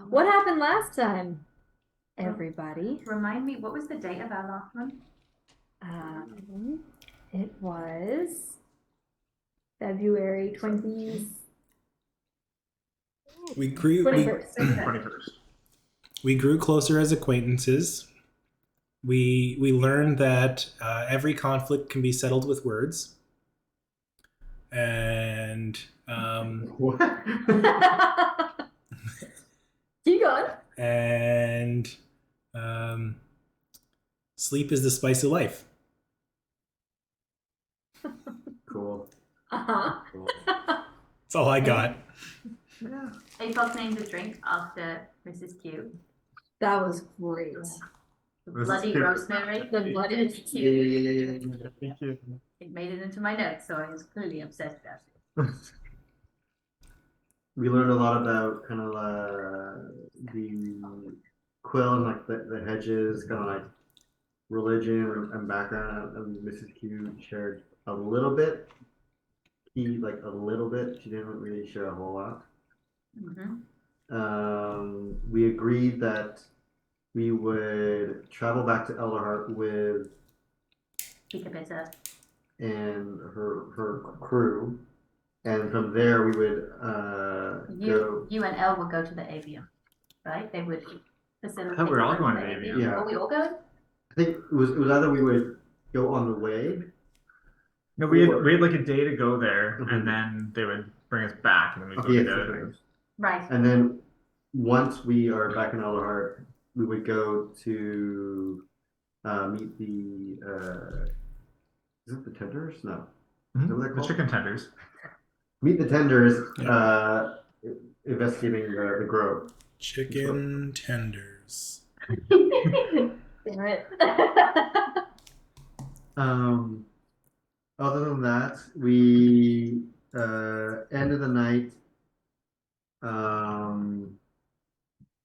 What happened last time, everybody? Remind me, what was the date of our last one? It was February 20th. We grew 21st. we grew closer as acquaintances. We learned that every conflict can be settled with words. And What? Keep going. And sleep is the spice of life. Cool. Cool. That's all I got. Yeah. Apoc named a drink after Mrs. Q. That was great. The Mrs. bloody Q. rosemary. The bloody Mrs. Q. Yeah. Thank you. It made it into my notes, so I was clearly obsessed about it. We learned a lot about kind of the quill and like the hedges, kind of like religion and background. And Mrs. Q shared a little bit. Like a little bit. She didn't really share a whole lot. We agreed that we would travel back to Elderheart with Pika and her crew, and from there we would go. You and Elle would go to the avium, right? They would facilitate. I thought we were all going to the avium. Yeah. Are we all going? I think it was either we would go on the way. No, we had like a day to go there, Mhm. and then they would bring us back, and then we'd go Okay, to the other things. Right. And then once we are back in Elderheart, we would go to meet the is it the tenders? No. Is that what they're The called? chicken tenders. Meet the tenders, investigating the grove. Chicken tenders. Damn it. Other than that, we ended the night.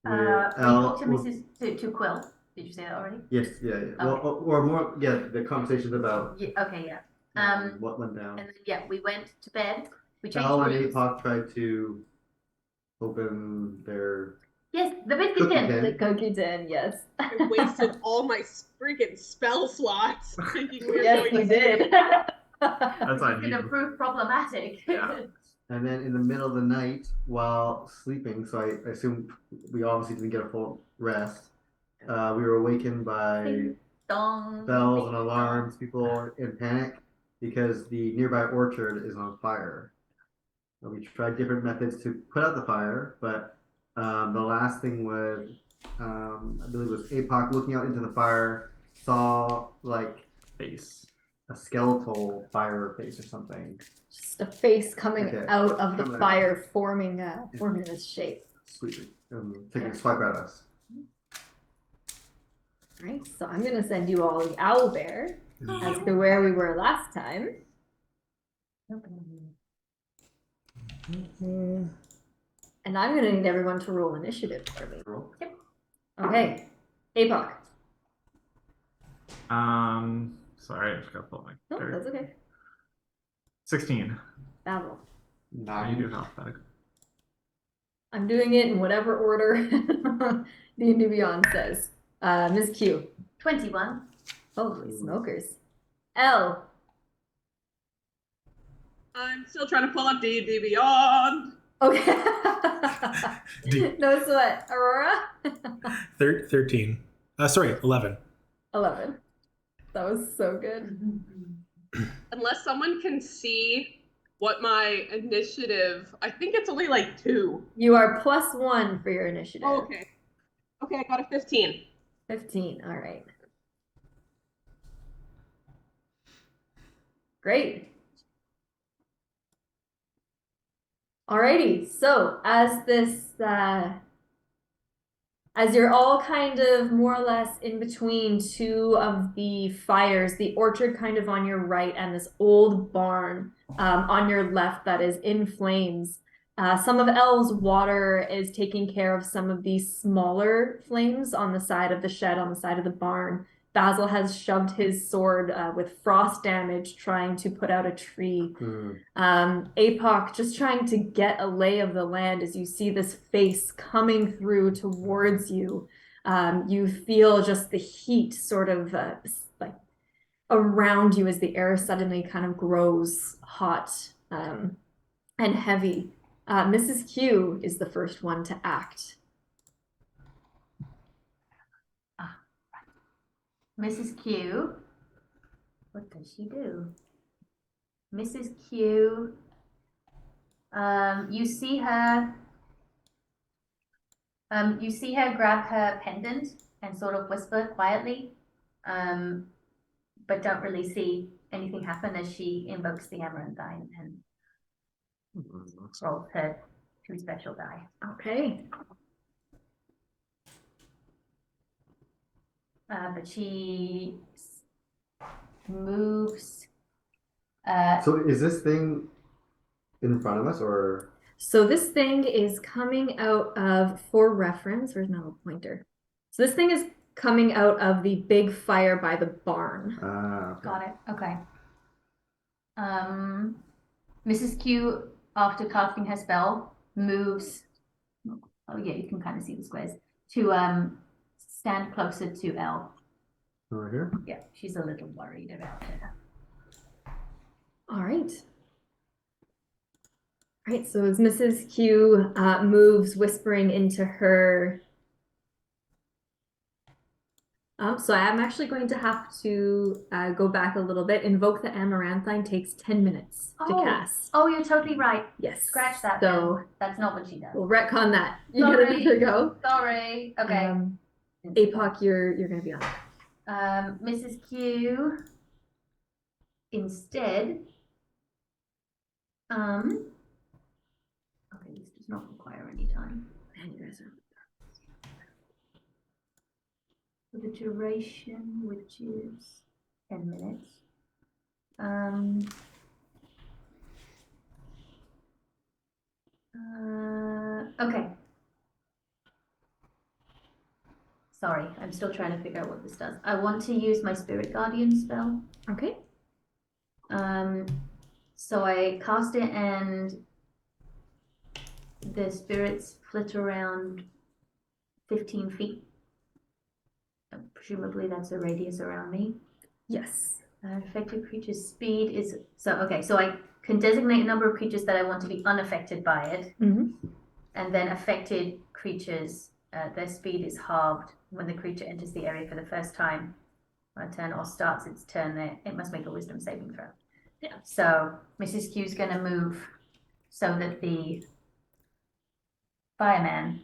We Elle talked to Quill. Did you say that already? Yes, yeah. Okay. Well, or more, yeah. The conversations about Okay, yeah. what went down. And then, yeah, we went to bed. We changed Elle and rooms. Apoc tried to open their Yes, the biscuit cookie tin. tin. The cookie tin, yes. I wasted all my freaking spell slots thinking we were Yes, going you to did. That's It's gonna prove problematic. Yeah. And then in the middle of the night while sleeping, so I assume we obviously didn't get a full rest. We were awakened by Ding dong. bells and Ding alarms, dong. people in panic because the nearby orchard is on fire. We tried different methods to put out the fire, but the last thing was, I believe it was Apoc looking out into the fire, saw like Face. a skeletal fire face or something. Just a face coming out of the Coming out. fire, forming this shape. Sleeping, taking a swipe at us. Right, so I'm gonna send you all the owl bear as to where we were last time. And I'm gonna need everyone to roll initiative for me. Roll. Yep. Okay, Apoc. Sorry, I just got to pull my. No, that's okay. 16. Basil. How do you do alphabetical? I'm doing it in whatever order D&D Beyond says. Ms. Q. 21. Holy smokers. Elle. I'm still trying to pull up D&D Beyond. Okay. No sweat. Aurora? 13. Sorry, 11. 11. That was so good. Unless someone can see what my initiative, I think it's only like 2. You are +1 for your initiative. Oh, okay. Okay, I got a 15. 15, all right. Great. Alrighty, so as you're all kind of more or less in between two of the fires, the orchard kind of on your right and this old barn on your left that is in flames. Some of Elle's water is taking care of some of these smaller flames on the side of the shed, on the side of the barn. Basil has shoved his sword with frost damage, trying to put out a tree. Apoc just trying to get a lay of the land as you see this face coming through towards you. You feel just the heat sort of like around you as the air suddenly kind of grows hot and heavy. Mrs. Q is the first one to act. Mrs. Q. What does she do? Mrs. Q. You see her. You see her grab her pendant and sort of whisper quietly, but don't really see anything happen as she invokes the amaranthine and rolls her 2 special die. Okay. But she moves. So is this thing in front of us, or? So this thing is coming out of, for reference, where's my little pointer? So this thing is coming out of the big fire by the barn. Okay. Got it. Okay. Mrs. Q, after casting her spell, moves. Oh yeah, you can kind of see the squares to stand closer to Elle. Over here? Yeah, she's a little worried about her. All right. All right, so as Mrs. Q moves, whispering into her. So I'm actually going to have to go back a little bit. Invoke the amaranthine takes 10 minutes to cast. Oh, you're totally right. Yes. Scratch that. So then. That's not what she does. we'll retcon that. You get Sorry. another go. Sorry. Okay. Apoc, you're gonna be on. Mrs. Q. Instead. Okay, this does not require any time. Man, you guys are. For the duration, which is 10 minutes. Okay. Sorry, I'm still trying to figure out what this does. I want to use my Spirit Guardian spell. Okay. So I cast it and the spirits flit around 15 feet. Presumably that's a radius around me. Yes. Affected creature's speed is so I can designate a number of creatures that I want to be unaffected by it, Mm-hmm. and then affected creatures, their speed is halved when the creature enters the area for the first time on a turn or starts its turn. There, it must make a Wisdom saving throw. Yeah. So Mrs. Q is going to move so that the fireman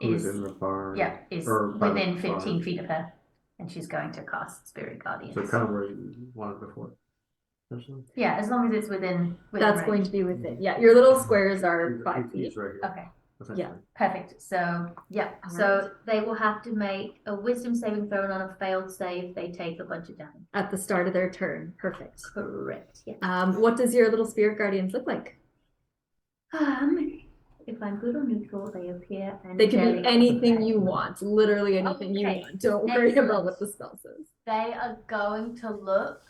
Who's is in the barn? is Or by the within 15 barn. feet of her, and she's going to cast Spirit Guardians. So kind of where you wanted before. Essentially. Yeah, as long as it's within That's range. going to be within. Yeah, your little squares are 5 feet. He's right here. Okay, Essentially. Yeah. perfect. So yeah, All so they will have to make a Wisdom saving throw, and on a failed save, they take a bunch of damage. At the start of their turn. Perfect. Correct. Yeah. What does your little spirit guardians look like? If I'm good or neutral, they appear and They can be anything you want. Literally anything you Okay. want. Don't worry Excellent. about what the spell says. They are going to look.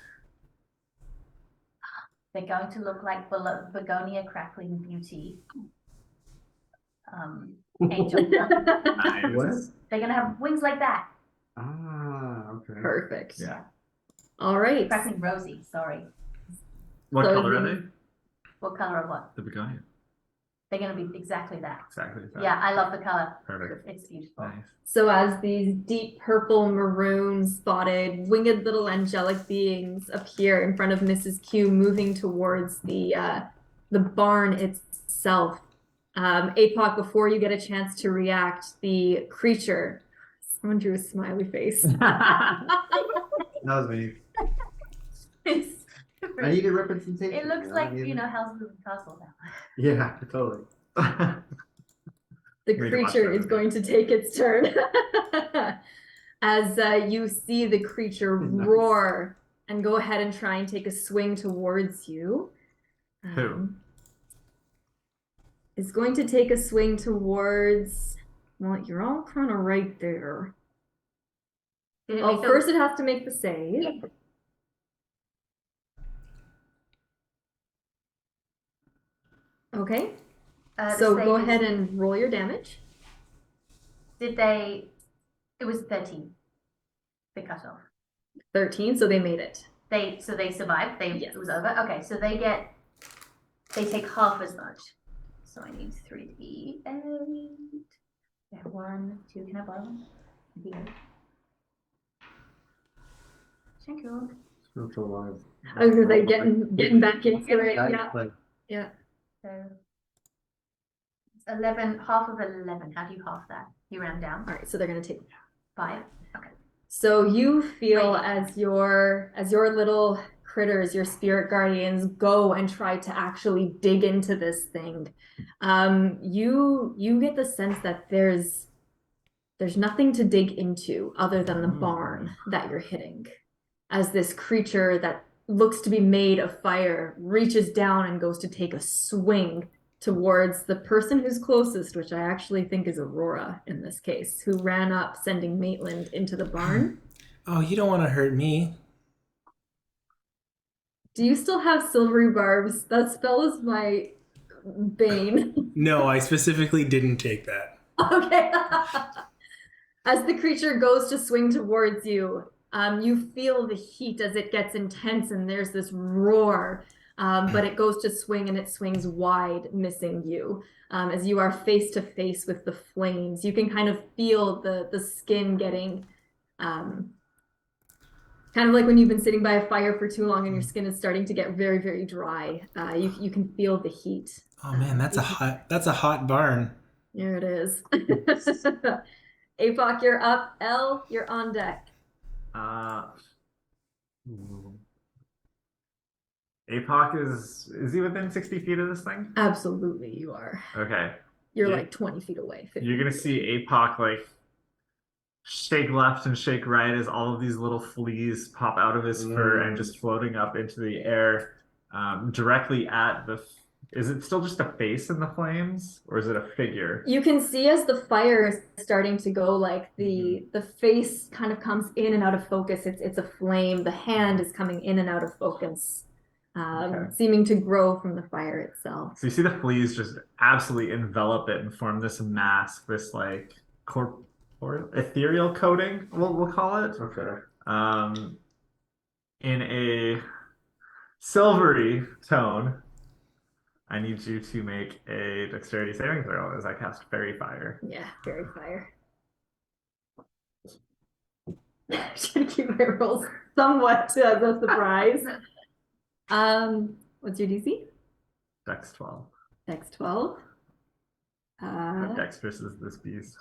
They're going to look like Begonia Crackling Beauty. Angel. What? They're gonna have wings like that. Okay. Perfect. Yeah. All right. Crackling Rosy. Sorry. What So color are the- they? What color of what? The begonia. They're gonna be exactly that. Exactly. That. Yeah, I love the color. Perfect. It's beautiful. Nice. So as these deep purple, maroon, spotted, winged little angelic beings appear in front of Mrs. Q, moving towards the barn itself. Apoc, before you get a chance to react, the creature. Someone drew a smiley face. That was me. I need a representation. It looks you know? like, I need- Houses and Castle now. Yeah, totally. The We need to watch creature that is movie. going to take its turn. As you see the creature Nice. roar and go ahead and try and take a swing towards you. Who? Is going to take a swing towards. Well, you're all kind of right there. Did it Well, make first it has to make the save. Okay. the So save go is- ahead and roll your damage. Did they? It was 13. They cut off. 13, so they made it. They survived. Yes. It was over. Okay, so they take half as much. So I need 3d8. Yeah, 1, 2. Can I borrow one? D8. Thank you. Spiritual life. I was gonna say getting back into it. Yeah. Like, Yeah. So it's 11. Half of 11. How do you half that? You round down. All right, so they're gonna take 5. Okay. So you feel Wait. as your little critters, your spirit guardians, go and try to actually dig into this thing. You get the sense that there's nothing to dig into other than the barn that you're hitting. As this creature that looks to be made of fire reaches down and goes to take a swing towards the person who's closest, which I actually think is Aurora in this case, who ran up, sending Maitland into the barn. Oh, you don't want to hurt me. Do you still have silvery barbs? That spell is my bane. No, I specifically didn't take that. Okay. As the creature goes to swing towards you, you feel the heat as it gets intense and there's this roar. But it goes to swing and it swings wide, missing you. As you are face to face with the flames, you can kind of feel the skin getting kind of like when you've been sitting by a fire for too long and your skin is starting to get very, very dry. You can feel the heat. Oh man, that's a hot barn. There it is. Apoc, you're up. Elle, you're on deck. Apoc is he within 60 feet of this thing? Absolutely, you are. Okay. You're Yeah. like 20 feet away. 50 You're gonna feet see Apoc like shake left and shake right as all of these little fleas pop out of his fur and just floating up into the air, directly at the. Is it still just a face in the flames, or is it a figure? You can see as the fire is starting to go, like the face kind of comes in and out of focus. It's a flame. The hand is coming in and out of focus, seeming to grow from the fire itself. So you see the fleas just absolutely envelop it and form this mask, this like corporeal, ethereal coating. We'll call it. okay. In a silvery tone. I need you to make a dexterity saving throw as I cast Fairy Fire. Yeah, fairy fire. Should keep my rolls somewhat the surprise. What's your DC? Dex 12. Dex 12. How dexterous is this beast?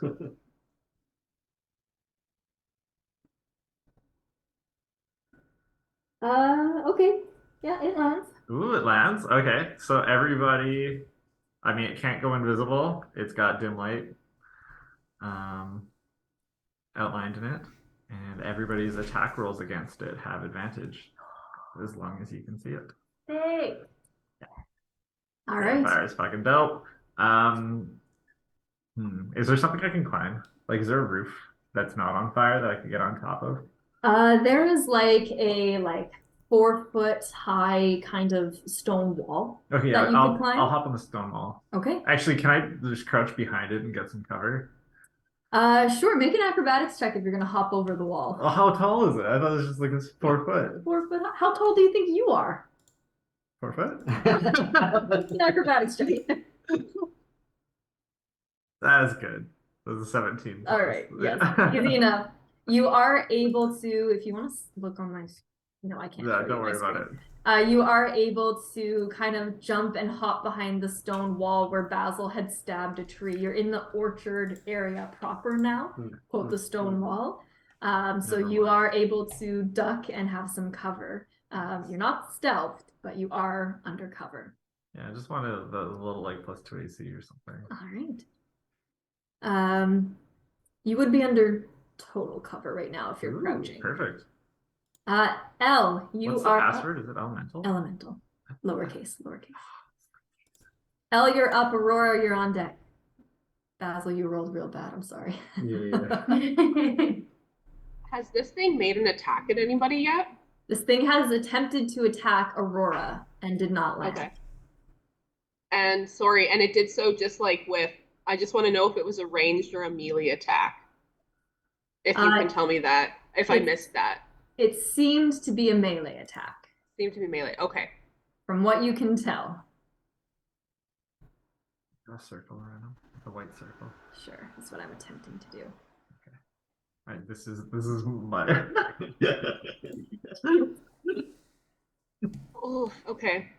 Okay. Yeah, it lands. Ooh, it lands. Okay, so everybody, I mean, it can't go invisible. It's got dim light outlined in it, and everybody's attack rolls against it have advantage as long as you can see it. Hey. All right. Fire is fucking dope. Is there something I can climb? Like, is there a roof that's not on fire that I can get on top of? There is like a 4-foot high kind of stone wall. Okay, that you I'll could climb? hop on the stone wall. Okay. Actually, can I just crouch behind it and get some cover? Sure. Make an acrobatics check if you're gonna hop over the wall. Oh, how tall is it? I thought it was just like this 4 foot. 4 foot. How tall do you think you are? 4 foot? An acrobatics check. That is good. That was a 17. All right. Yes. Easy enough. You are able to, if you want to look on my. No, I can't. Yeah, don't worry about it. You are able to kind of jump and hop behind the stone wall where Basil had stabbed a tree. You're in the orchard area proper now, quote the stone wall. So you are able to duck and have some cover. You're not stealthed, but you are undercover. Yeah, I just wanted the little like +2 AC or something. All right. You would be under total cover right now if you're crouching. Perfect. Elle, you What's are the password? Is it elemental? Elemental. Lowercase. Elle, you're up. Aurora, you're on deck. Basil, you rolled real bad. I'm sorry. Yeah. Has this thing made an attack at anybody yet? This thing has attempted to attack Aurora and did not land. Okay. And sorry, and it did so just like with, I just want to know if it was a ranged or a melee attack. If you can tell me that, if I missed that. It seemed to be a melee attack. Seemed to be melee. Okay. From what you can tell. Draw a circle around him. The white circle. Sure, that's what I'm attempting to do. All right, this is my. Oh, okay.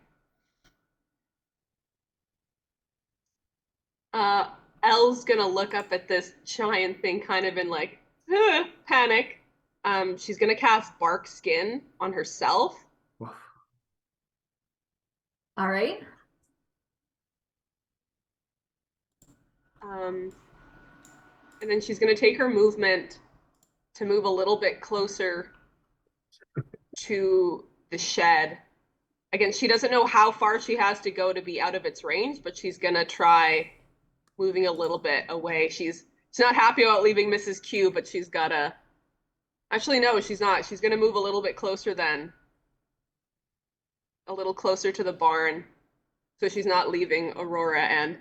Elle's gonna look up at this giant thing kind of in like panic. She's gonna cast Bark Skin on herself. All right. And then she's gonna take her movement to move a little bit closer to the shed. Again, she doesn't know how far she has to go to be out of its range, but she's gonna try moving a little bit away. She's not happy about leaving Mrs. Q, but she's gotta. Actually, no, she's not. She's gonna move a little bit closer then. A little closer to the barn, so she's not leaving Aurora and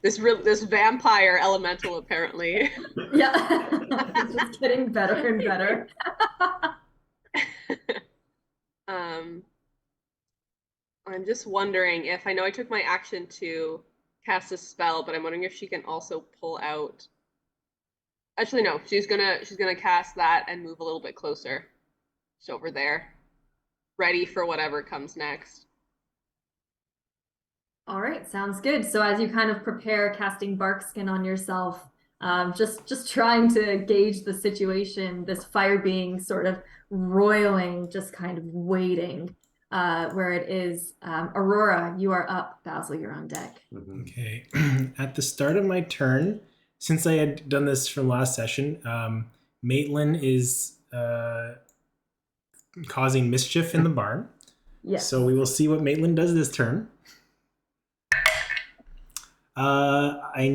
this vampire elemental apparently. Yeah. It's just getting better and better. I'm just wondering if I know I took my action to cast a spell, but I'm wondering if she can also pull out. Actually, no, she's gonna cast that and move a little bit closer. She's over there, ready for whatever comes next. All right, sounds good. So as you kind of prepare casting Bark Skin on yourself, just trying to gauge the situation, this fire being sort of roiling, just kind of waiting where it is. Aurora, you are up. Basil, you're on deck. Okay. At the start of my turn, since I had done this from last session, Maitland is causing mischief in the barn. Yes. So we will see what Maitland does this turn. The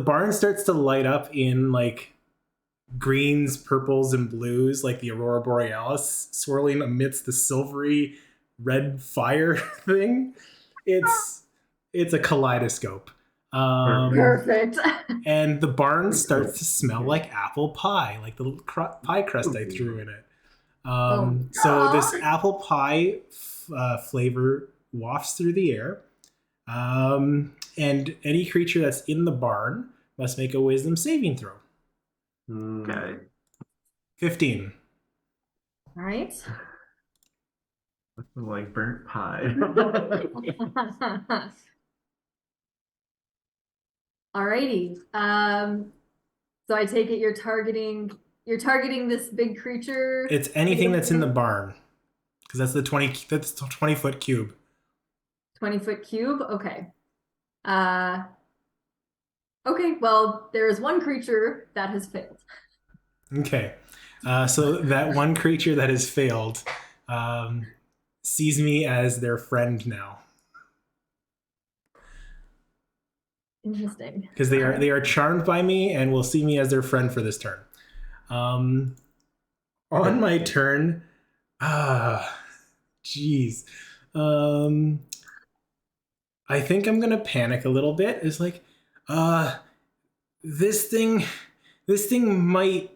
barn starts to light up in like greens, purples, and blues, like the Aurora Borealis swirling amidst the silvery red fire thing. It's a kaleidoscope. Perfect. And the barn starts to smell like apple pie, like the little pie crust I threw in it. So this apple pie flavor wafts through the air. And any creature that's in the barn must make a wisdom saving throw. Okay. 15. All right. Like burnt pie. Alrighty. So I take it you're targeting this big creature. It's anything that's in the barn. Because that's the 20-foot cube. 20-foot cube? Okay. Okay, well, there is one creature that has failed. Okay. So that one creature that has failed sees me as their friend now. Interesting. Because they are charmed by me and will see me as their friend for this turn. On my turn, geez. I think I'm gonna panic a little bit. It's like, this thing might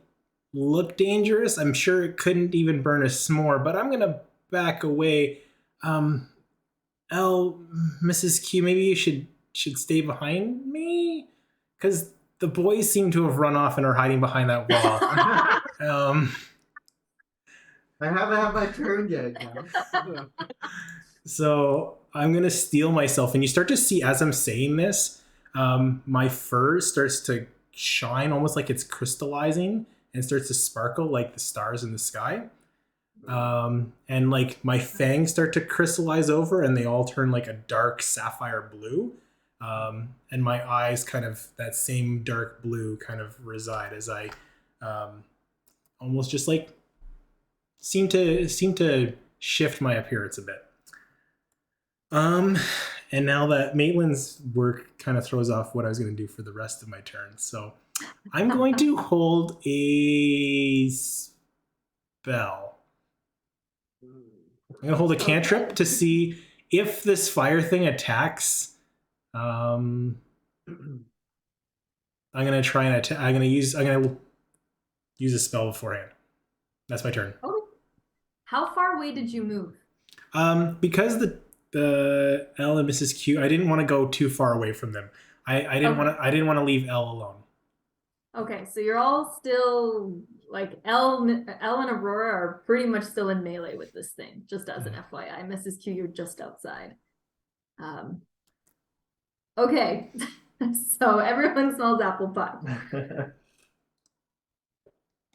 look dangerous. I'm sure it couldn't even burn a s'more, but I'm gonna back away. Elle, Mrs. Q, maybe you should stay behind me, because the boys seem to have run off and are hiding behind that wall. I haven't had my turn yet, guys. So I'm gonna steel myself, and you start to see as I'm saying this, my fur starts to shine almost like it's crystallizing and starts to sparkle like the stars in the sky. And like my fangs start to crystallize over, and they all turn like a dark sapphire blue. And my eyes kind of that same dark blue kind of reside as I almost just like seem to shift my appearance a bit. And now that Maitland's work kind of throws off what I was going to do for the rest of my turn. So I'm going to hold a spell. I'm going to hold a cantrip to see if this fire thing attacks. I'm going to try and attack. I'm going to use a spell beforehand. That's my turn. Okay. How far away did you move? Because the Elle and Mrs. Q, I didn't want to go too far away from them. I didn't want to leave Elle alone. Okay, so you're all still like Elle and Aurora are pretty much still in melee with this thing, just as an FYI. Mrs. Q, you're just outside. Okay, so everyone smells apple pie.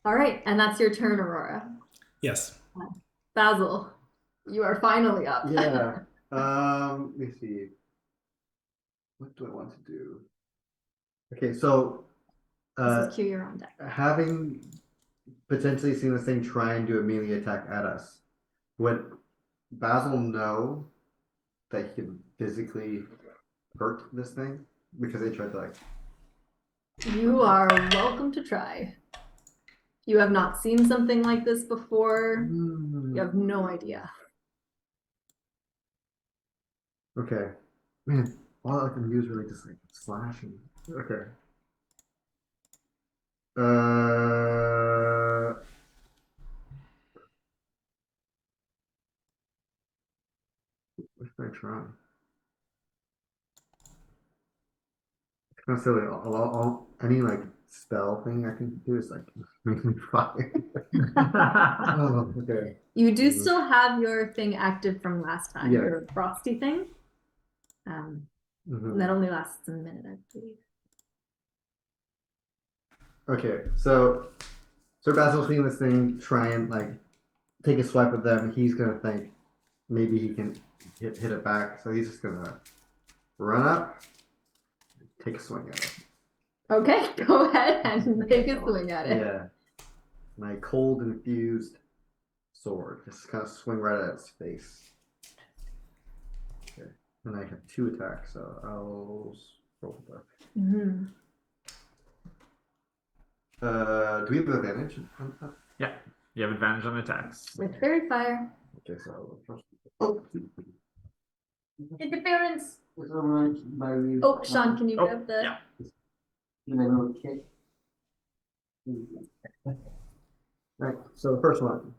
All right, and that's your turn, Aurora. Yes. Basil, you are finally up. Yeah. Let me see. What do I want to do? Okay, so Mrs. Q, you're on deck. having potentially seen this thing try and do a melee attack at us, would Basil know that he can physically hurt this thing? Because they tried to like. You are welcome to try. You have not seen something like this before. You have no idea. Okay. Man, all I can do is really just like slashing. Okay. What should I try? It's kind of silly. Any like spell thing I can do is like make me fire. Oh, okay. You do still have your thing active from last time, Yeah. your frosty thing. Mhm. That only lasts a minute, I believe. Okay, so Sir Basil's seeing this thing try and like take a swipe at them. He's gonna think maybe he can hit it back. So he's just gonna run up, take a swing at it. Okay, go ahead and take a swing at it. Yeah, my cold infused sword just kind of swing right at its face. Okay, and I have 2 attacks, so I'll roll for that. Mm-hmm. Do we have advantage on that? Yeah, you have advantage on attacks. With fairy fire. Okay, so first. Oh. Interference. Oh, Oh, Sean, can you grab the? Yeah. Right, so the first one.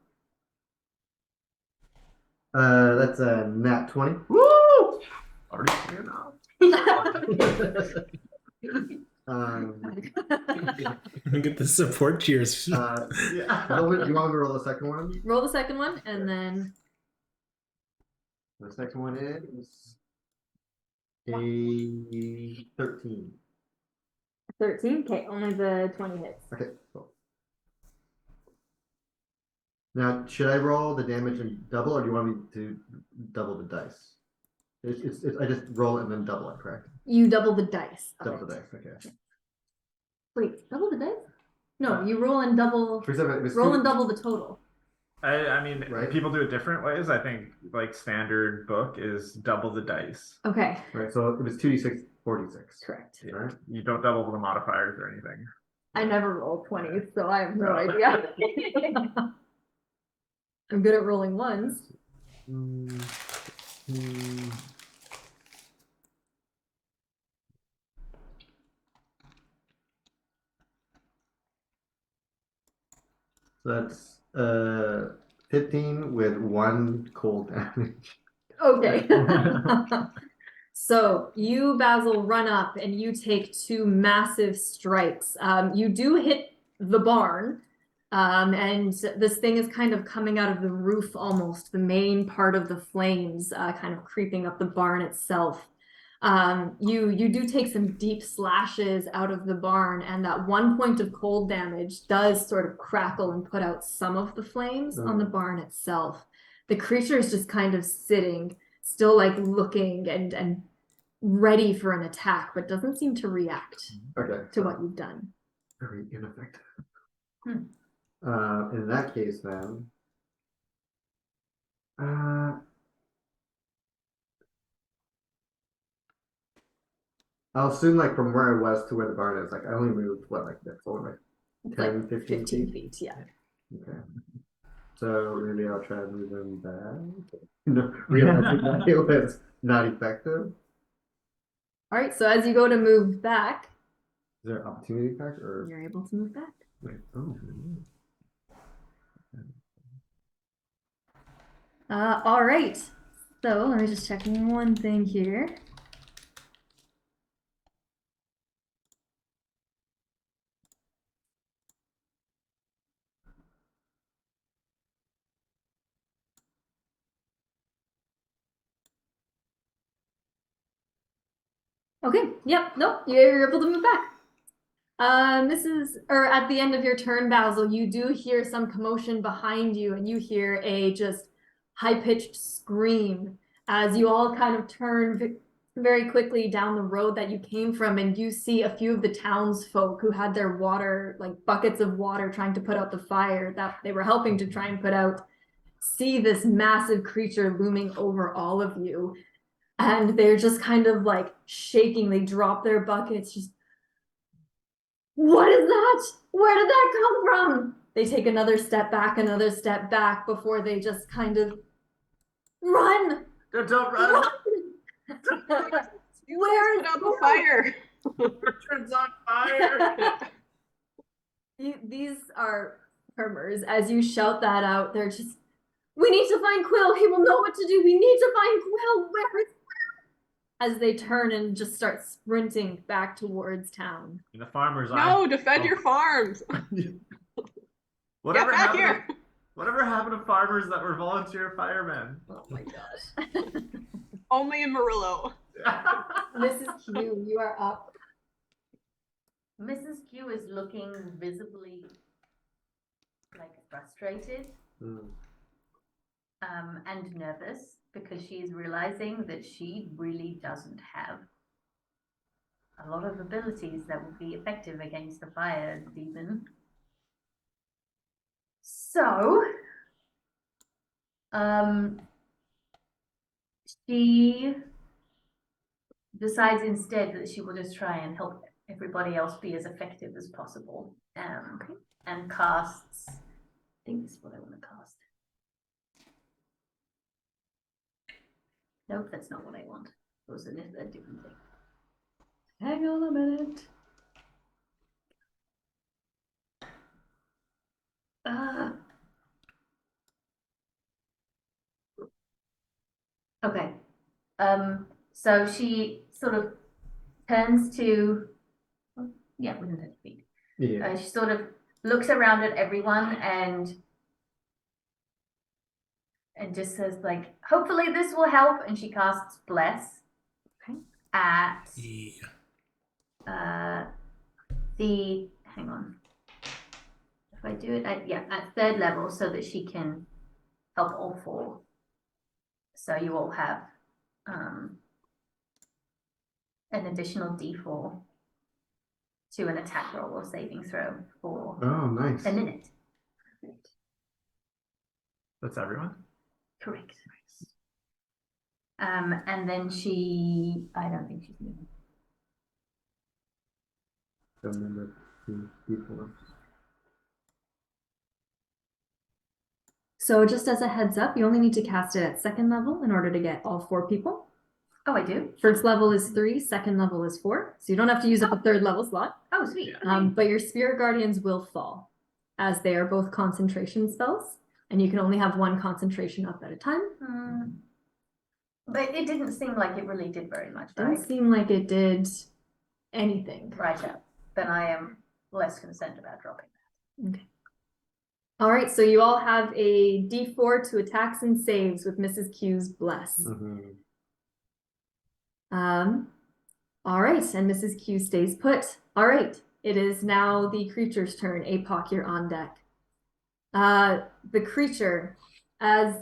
That's a nat 20. Woo! Already clear now. Get the support cheers. Yeah. Do you want me to roll the second one? Roll the second one, and then The second one is a 13. 13. Okay, only the 20 hits. Okay, cool. Now, should I roll the damage and double, or do you want me to double the dice? I just roll it and then double it, correct? You double the dice. of Double it. the dice, okay. Wait, double the dice? No, you roll and double. Roll and double the total. I mean, Right. people do it different ways. I think like standard book is double the dice. Okay. Right, so it was 2d6, 4d6. Correct. Yeah. Right? You don't double the modifiers or anything. I never roll 20s, so I have no idea. I'm good at rolling ones. So that's 15 with 1 cold damage. Okay. So you, Basil, run up and you take 2 massive strikes. You do hit the barn, and this thing is kind of coming out of the roof almost, the main part of the flames, kind of creeping up the barn itself. You do take some deep slashes out of the barn, and that 1 point of cold damage does sort of crackle and put out some of the flames on the barn itself. The creature is just kind of sitting, still like looking and ready for an attack, but doesn't seem to react to what you've done. Very ineffective. Hmm. In that case, then, I'll assume like from where I was to where the barn is, like I only moved what like the forward It's 10, like 15 15 feet? feet, yeah. Okay. So maybe I'll try to move them back. No, realizing that it was not effective. All right, so as you go to move back, Is there opportunity back or you're able to move back. okay. Oh. All right. So let me just check one thing here. Okay, yep, nope, you're able to move back. Or at the end of your turn, Basil, you do hear some commotion behind you, and you hear a just high-pitched scream as you all kind of turn very quickly down the road that you came from, and you see a few of the townsfolk who had their water, like buckets of water, trying to put out the fire that they were helping to try and put out, see this massive creature looming over all of you. And they're just kind of like shaking. They drop their buckets, just, what is that? Where did that come from? They take another step back before they just kind of run. Don't run. Where Put out the fire. Orchard's on fire. These are murmurs. As you shout that out, they're just, we need to find Quill. He will know what to do. We need to find Quill. Where is Quill? As they turn and just start sprinting back towards town. And the farmers No, defend your farms. Whatever Get back happened here. to, whatever happened to farmers that were volunteer firemen? Oh my gosh. Only in Murillo. Mrs. Q, you are up. Mrs. Q is looking visibly like frustrated and nervous because she is realizing that she really doesn't have a lot of abilities that would be effective against the fire demon. So, she decides instead that she will just try and help everybody else be as effective as possible. And casts, I think this is what I want to cast. Nope, that's not what I want. It was a different thing. Hang on a minute. Okay. So she sort of turns to, yeah, within 30 feet. Yeah. She sort of looks around at everyone and just says like, hopefully this will help. And she casts Bless at the, hang on. If I do it at, yeah, at 3rd level so that she can help all 4. So you all have an additional D4 to an attack roll or saving throw for Oh, nice. a minute. That's everyone? Correct. And then she, I don't think she's moving. Remember before. So just as a heads up, you only need to cast it at 2nd level in order to get all 4 people. Oh, I do? 1st level is 3, 2nd level is 4. So you don't have to use up a 3rd level slot. Oh, sweet. But your Spirit Guardians will fall, as they are both concentration spells, and you can only have 1 concentration up at a time. But it didn't seem like it really did very much, right? Didn't seem like it did anything. Right up. Then I am less concerned about dropping that. Okay. All right, so you all have a D4 to attacks and saves with Mrs. Q's Bless. All right, and Mrs. Q stays put. All right, it is now the creature's turn. Apoc, you're on deck. The creature, as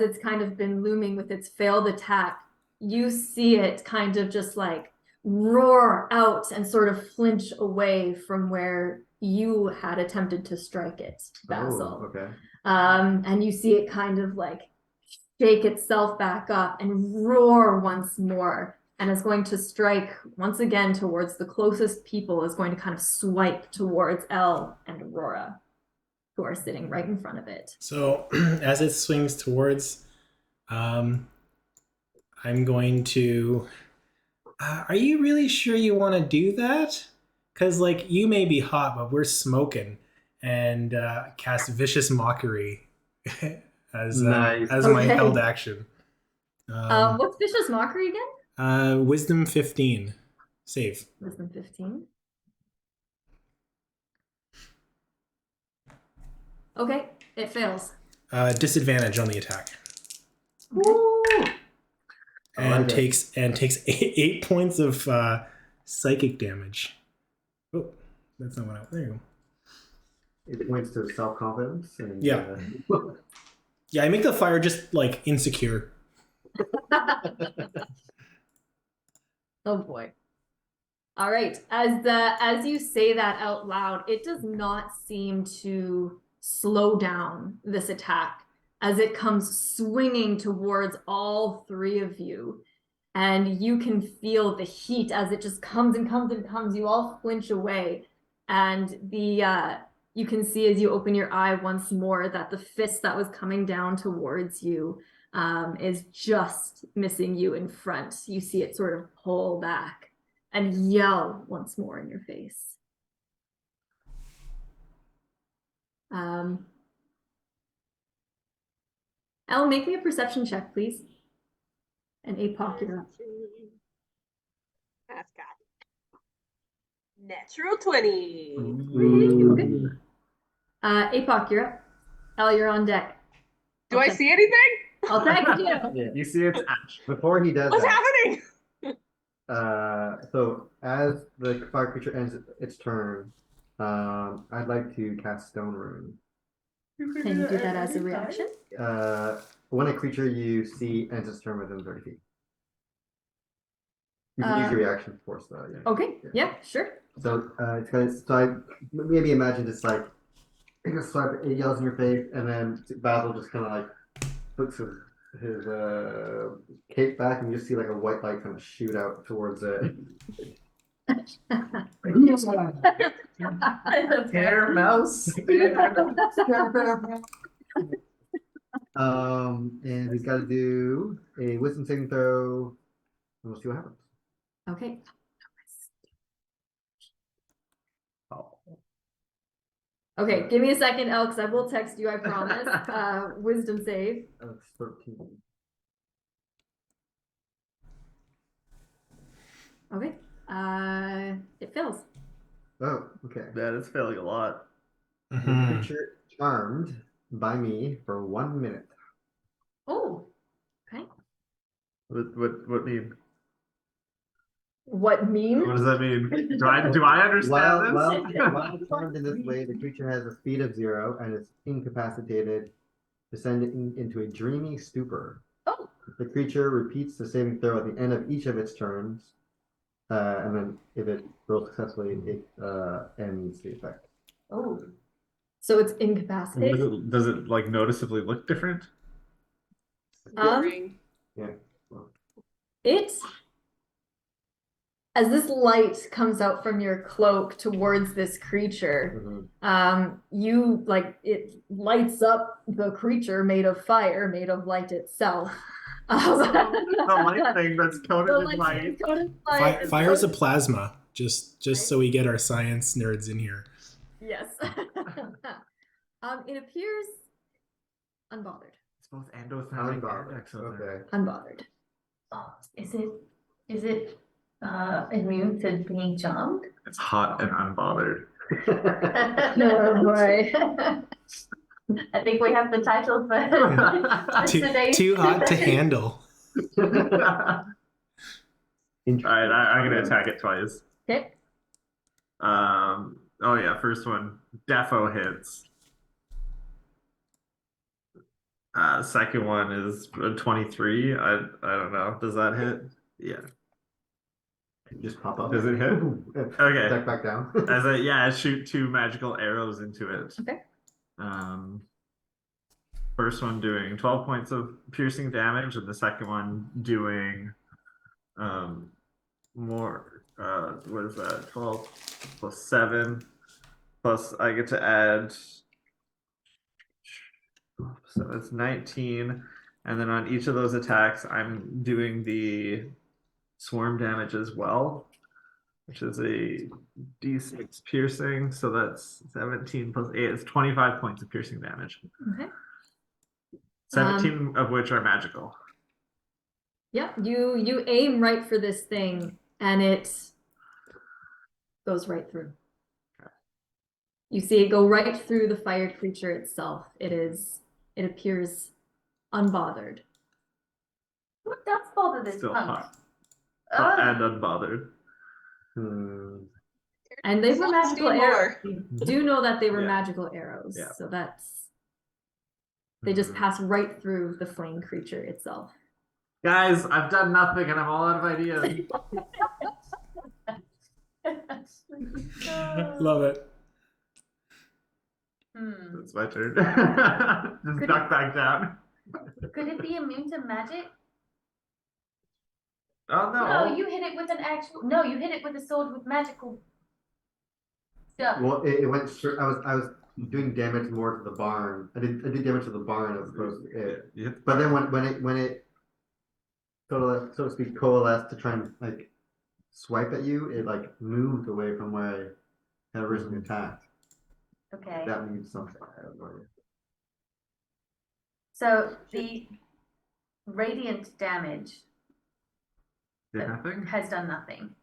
it's kind of been looming with its failed attack, you see it kind of just like roar out and sort of flinch away from where you had attempted to strike it, Basil. Oh, okay. And you see it kind of like shake itself back up and roar once more, and is going to strike once again towards the closest people, is going to kind of swipe towards Elle and Aurora, who are sitting right in front of it. So as it swings towards, I'm going to. Are you really sure you want to do that? Because like you may be hot, but we're smoking, and cast vicious mockery as Nice. as my Okay. held action. What's vicious mockery again? Wisdom 15, save. Wisdom 15. Okay, it fails. Disadvantage on the attack, Woo! and like it. takes 8 points of psychic damage. Oh, that's not what I. There you go. It points to self-confidence. And, Yeah. Yeah, I make the fire just like insecure. Oh boy. All right. As you say that out loud, it does not seem to slow down this attack as it comes swinging towards all three of you. And you can feel the heat as it just comes and comes and comes. You all flinch away. And you can see as you open your eye once more that the fist that was coming down towards you is just missing you in front. You see it sort of pull back and yell once more in your face. Elle, make me a perception check, please. And Apoc, you're up. That's got natural 20. Okay. Apoc, you're up. Elle, you're on deck. Do I see anything? I'll text you. Yeah. You see its action. Before he does What's that, happening? so as the fire creature ends its turn, I'd like to cast Stone Rune. Can you do that as a reaction? When a creature you see ends its turn within 30 feet. You can use your reaction, of course, though. Yeah. Okay, yeah, sure. So it's gonna. So I maybe imagine just like it just swipe, it yells in your face, and then Basil just kind of like puts his cape back, and you just see like a white light kind of shoot out towards it. Hair mouse. And he's got to do a wisdom saving throw, and we'll see what happens. Okay. Okay, give me a second, Elle, because I will text you, I promise. Wisdom save. That's 13. Okay. It fails. Oh, okay. That is failing a lot. The Mhm. creature charmed by me for 1 minute. Oh, okay. What mean? What meme? What does that mean? Do I understand While charmed in this way, the creature has a speed of 0 and is incapacitated, descending into a dreamy stupor. Oh. The creature repeats the saving throw at the end of each of its turns, and then if it rolls successfully, it ends the effect. Oh. So it's incapacitated? Does it like noticeably look different? Boring. Yeah. It, as this light comes out from your cloak towards this creature, you like it lights up the creature made of fire, made of light itself. The light thing that's coated in light. Fire is a plasma. Just so we get our science nerds in here. Yes. It appears unbothered. It's both endothermic and exothermic. Okay. Unbothered. Oh, is it immune to being charmed? It's hot and unbothered. Oh boy. I think we have the title for today's. Too hot to handle. Alright, I'm gonna attack it twice. Okay. Oh yeah, first one, defo hits. Second one is a 23. I don't know. Does that hit? Yeah. Just pop up. Does it hit? Okay. Deck back down. I shoot 2 magical arrows into it. Okay. First one doing 12 points of piercing damage, and the second one doing more. What is that? 12 plus 7. Plus I get to add. So it's 19. And then on each of those attacks, I'm doing the swarm damage as well, which is a d6 piercing. So that's 17 plus 8. It's 25 points of piercing damage. Okay. 17 of which are magical. Yep, you aim right for this thing, and it goes right through. You see it go right through the fire creature itself. It appears unbothered. What does bother this Still punk? hot. And unbothered. And they were magical arrows. More. You do know that they were Yeah. magical arrows, Yeah. so they just pass right through the flame creature itself. Guys, I've done nothing and I'm all out of ideas. Love it. It's my turn. Just duck back down. Could it be immune to magic? Oh no. No, you hit it with an actual. No, you hit it with a sword with magical stuff. Well, it went straight. I was doing damage more to the barn. I did damage to the barn as opposed to it. Yeah. But then when it so to speak coalesced to try and like swipe at you, it like moved away from where I had originally attacked. Okay. That means something. I don't know. So the radiant damage Did nothing? has done nothing.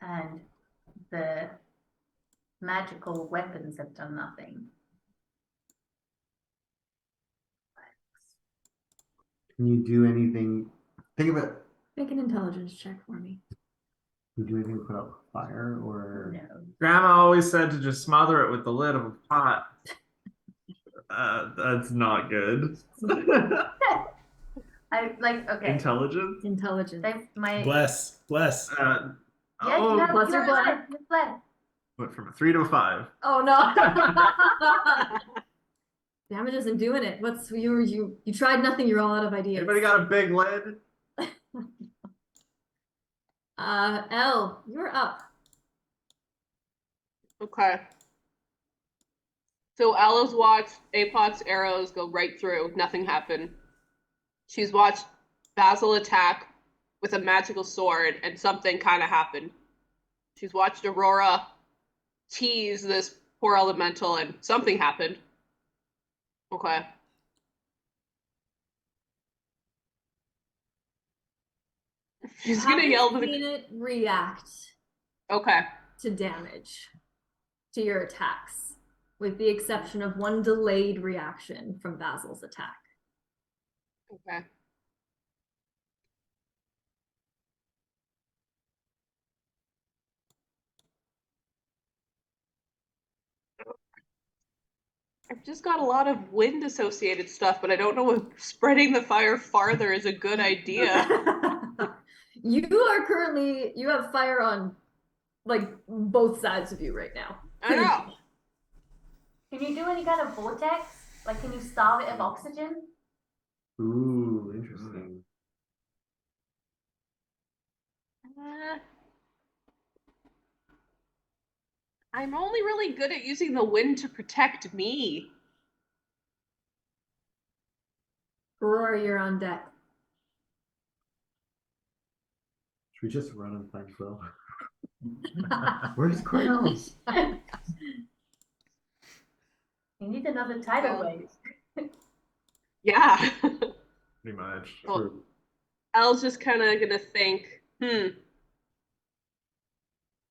And the magical weapons have done nothing. Can you do anything? Think of it. Make an intelligence check for me. Can you do anything to put out fire or? No. Grandma always said to just smother it with the lid of a pot. That's not good. I like okay. Intelligence? Intelligence. My Bless. yeah, Oh, you have plus your blood. your blood. went from a 3 to a 5. Oh no. Damage isn't doing it. What's you tried nothing, you're all out of ideas. Anybody got a big lid? Elle, you're up. Okay. So Ella's watched Apoc's arrows go right through. Nothing happened. She's watched Basil attack with a magical sword, and something kind of happened. She's watched Aurora tease this poor elemental, and something happened. Okay. She's gonna yell to Seen it react Okay. to damage to your attacks, with the exception of one delayed reaction from Basil's attack. Okay. I've just got a lot of wind associated stuff, but I don't know if spreading the fire farther is a good idea. You have fire on like both sides of you right now. I know. Can you do any kind of vortex? Like, can you starve it of oxygen? Ooh, interesting. I'm only really good at using the wind to protect me. Aurora, you're on deck. Should we just run and find Quill? Where's Quill? You need another tidal wave. Yeah. Pretty much. Well, Elle's just kind of gonna think,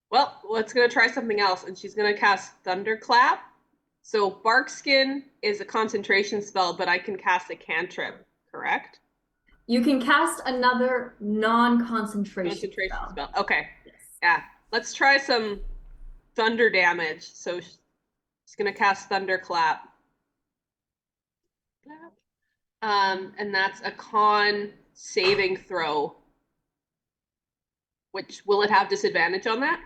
well, let's gonna try something else, and she's gonna cast Thunderclap. So Barkskin is a concentration spell, but I can cast a cantrip, correct? You can cast another non-concentration spell. Okay. Yes. Yeah. Let's try some thunder damage. So she's gonna cast Thunderclap. And that's a con saving throw. Which will it have disadvantage on that?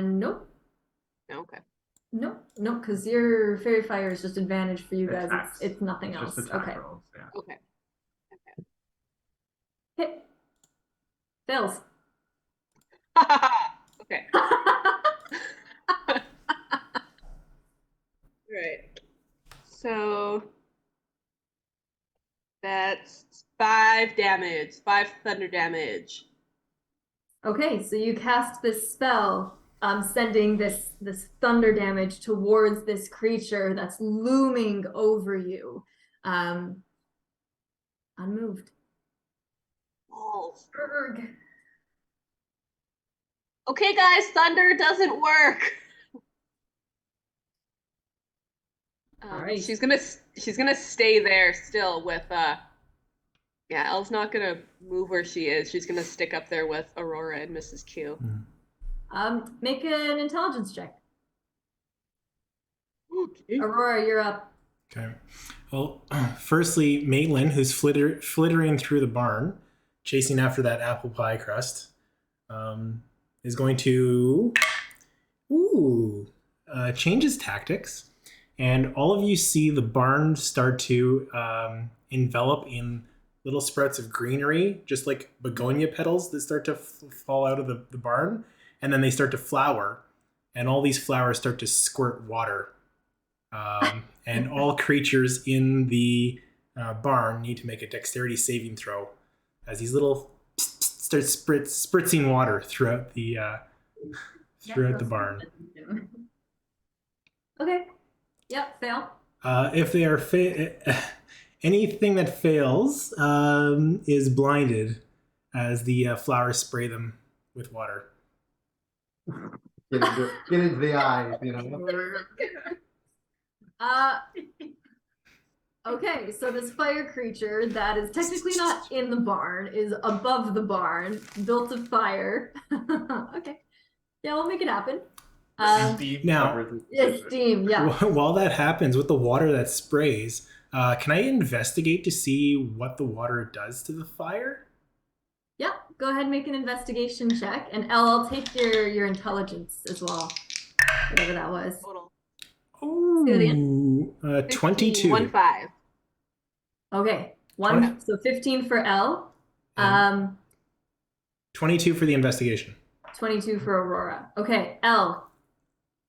Nope. Okay. Nope, because your fairy fire is just advantage for you guys. Attacks. It's nothing It's else. just attack Okay. rolls. Yeah. Okay. Okay. Fails. Okay. Right. So that's 5 damage, 5 thunder damage. Okay, so you cast this spell, sending this thunder damage towards this creature that's looming over you, unmoved. Balls. Erg. Okay, guys, thunder doesn't work. All right. She's gonna stay there still with yeah, Elle's not gonna move where she is. She's gonna stick up there with Aurora and Mrs. Q. Make an intelligence check. Okay. Aurora, you're up. Okay. Well, firstly, Maitland, who's flittering through the barn, chasing after that apple pie crust, is going to change his tactics. And all of you see the barn start to envelop in little sprouts of greenery, just like begonia petals that start to fall out of the barn. And then they start to flower. And all these flowers start to squirt water. And all creatures in the barn need to make a dexterity saving throw as these little start spritzing water throughout the barn. Okay. Yep, fail. If they are anything that fails is blinded as the flowers spray them with water. Get into the eyes, you know. Okay, so this fire creature that is technically not in the barn is above the barn, built of fire. Okay. Yeah, we'll make it happen. Now, Steam, yeah. While that happens with the water that sprays, can I investigate to see what the water does to the fire? Yeah, go ahead and make an investigation check. And Elle, I'll take your intelligence as well. Whatever that was. Total. Oh, 22. 1-5. Okay. 20. So 15 for Elle. 22 for the investigation. 22 for Aurora. Okay, Elle.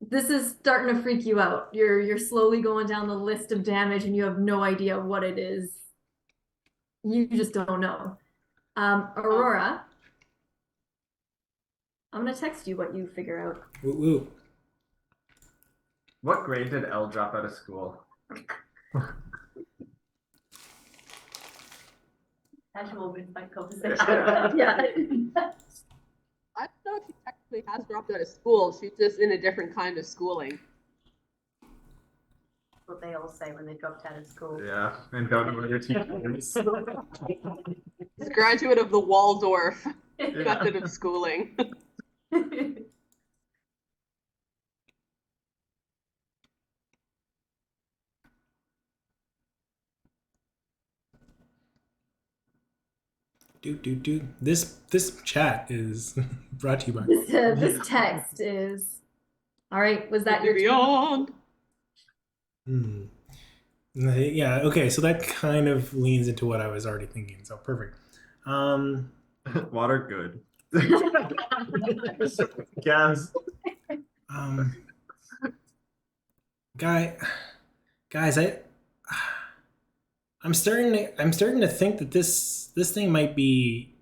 This is starting to freak you out. You're slowly going down the list of damage and you have no idea what it is. You just don't know. Aurora, I'm gonna text you what you figure out. Woo. What grade did Elle drop out of school? Casual midnight conversation. Yeah. I don't know if she technically has dropped out of school. She's just in a different kind of schooling. What they all say when they dropped out of school. Yeah, and don't know your teachers. She's a graduate of the Waldorf method of schooling. This chat is brought to you by. This text is. All right, was that your Beyond? Yeah, okay, so that kind of leans into what I was already thinking, so perfect. Water good. Gas. Guys, I'm starting to think that this thing might be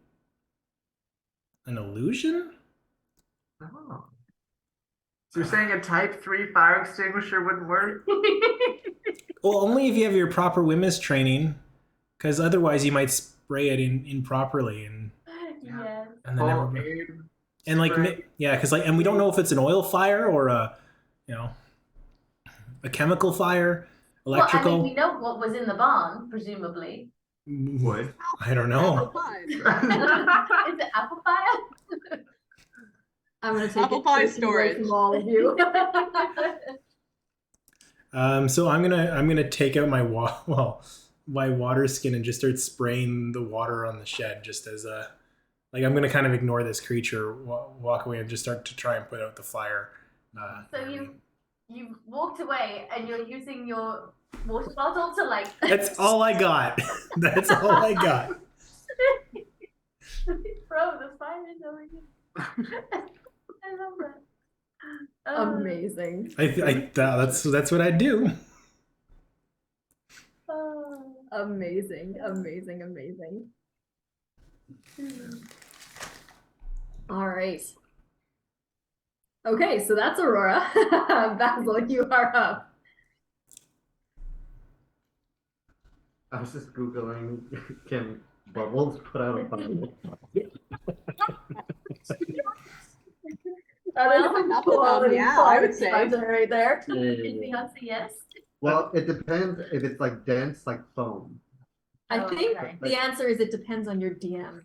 an illusion. Oh. So you're saying a type 3 fire extinguisher wouldn't work? Well, only if you have your proper women's training, because otherwise you might spray it improperly and Yeah. and then everybody, and like because and we don't know if it's an oil fire or a chemical fire, electrical. Well, I mean, we know what was in the barn, presumably. Wood. I don't know. Is it apple fire? I'm gonna take Apple it pie personally storage. from all of you. So I'm gonna take out my water skin and just start spraying the water on the shed, just as a I'm gonna kind of ignore this creature, walk away, and just start to try and put out the fire. So you walked away and you're using your water bottle to That's all I got. That's all I got. throw the fire know it. I love that. Amazing. That's what I do. Amazing. Amazing. Amazing. All right. Okay, so that's Aurora. Basil, you are up. I was just Googling, can bubbles put out a bubble? That is a Well, quality yeah, I would say. answer right there. Is the answer yes? Well, it depends if it's like dense, like foam. I Oh, think okay. the answer is it depends on your DM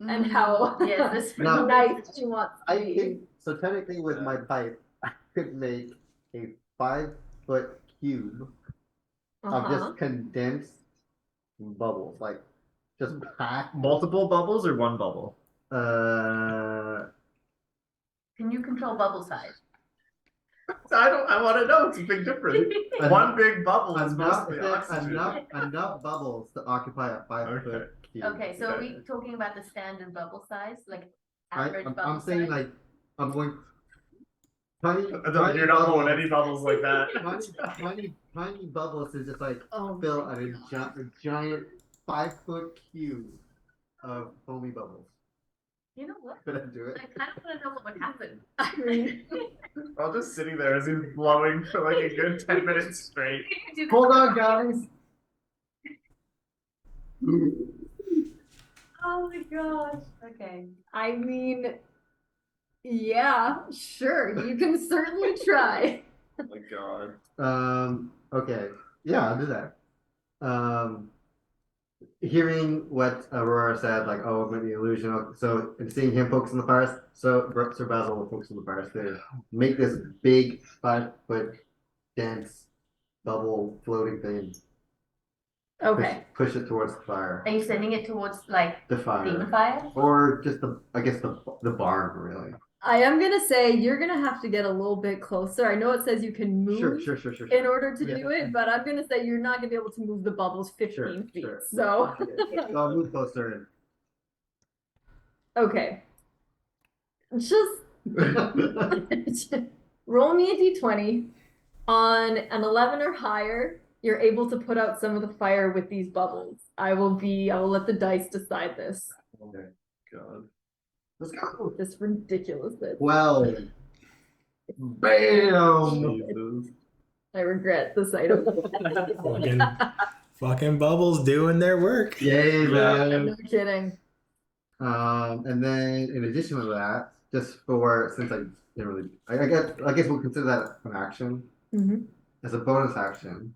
and how Yes, that's No. nice she wants to I be. think, so technically with my pipe, I could make a 5-foot cube of Uh-huh. just condensed bubbles, like just packed. Multiple bubbles or one bubble? Can you control bubble size? I want to know. It's a big difference. One big bubble is enough, mostly oxygen. enough bubbles to occupy a 5-foot cube. Okay, so are we talking about the standard bubble size, like average bubble I'm saying size? like I'm going tiny. You're not blowing any bubbles like that. Tiny bubbles to just like Oh fill my a giant 5-foot cube of foamy bubbles. You know what? Could I do I it? kind of want to know what would happen. I mean, I'm just sitting there as he's blowing for like a good 10 minutes straight. Hold on, guys. Oh my gosh. Okay. I mean, yeah, sure. You can certainly try. Oh my god. Okay. Yeah, I'll do that. Hearing what Aurora said, like, oh, it might be illusion. So, and seeing him focus on the fires, so Sir Basil will focus on the fires to make this big 5-foot dense bubble floating thing. Okay. Push it towards the fire. Are you sending it towards like The fire. demon fire? Or just the barn, really. I am gonna say you're gonna have to get a little bit closer. I know it says you can move Sure. in order to Yeah. do it, but I'm gonna say you're not gonna be able to move the bubbles 15 feet. Sure. So So I'll move closer. okay. Just roll me a d20. On an 11 or higher, you're able to put out some of the fire with these bubbles. I will let the dice decide this. Okay. God. Let's go. This ridiculousness. Well. Bam. Jesus. I regret this item. Fucking bubbles doing their work. Yay, man. No kidding. And then in addition to that, just for since I didn't really, I guess we'll consider that an action. Mm-hmm. As a bonus action,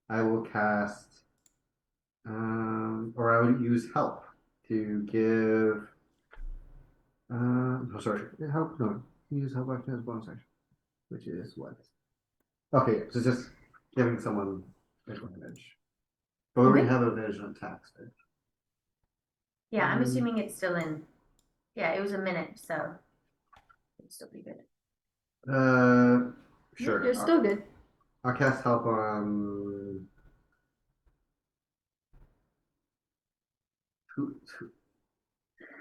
I will cast, or I would use help to give. No, sorry, help. No, use help action as a bonus action, which is what? Okay, so just giving someone advantage. But we already have advantage on attacks. Right? Yeah, I'm assuming it's still in. Yeah, it was a minute, so it'd still be good. Sure. You're still good. I'll cast help on.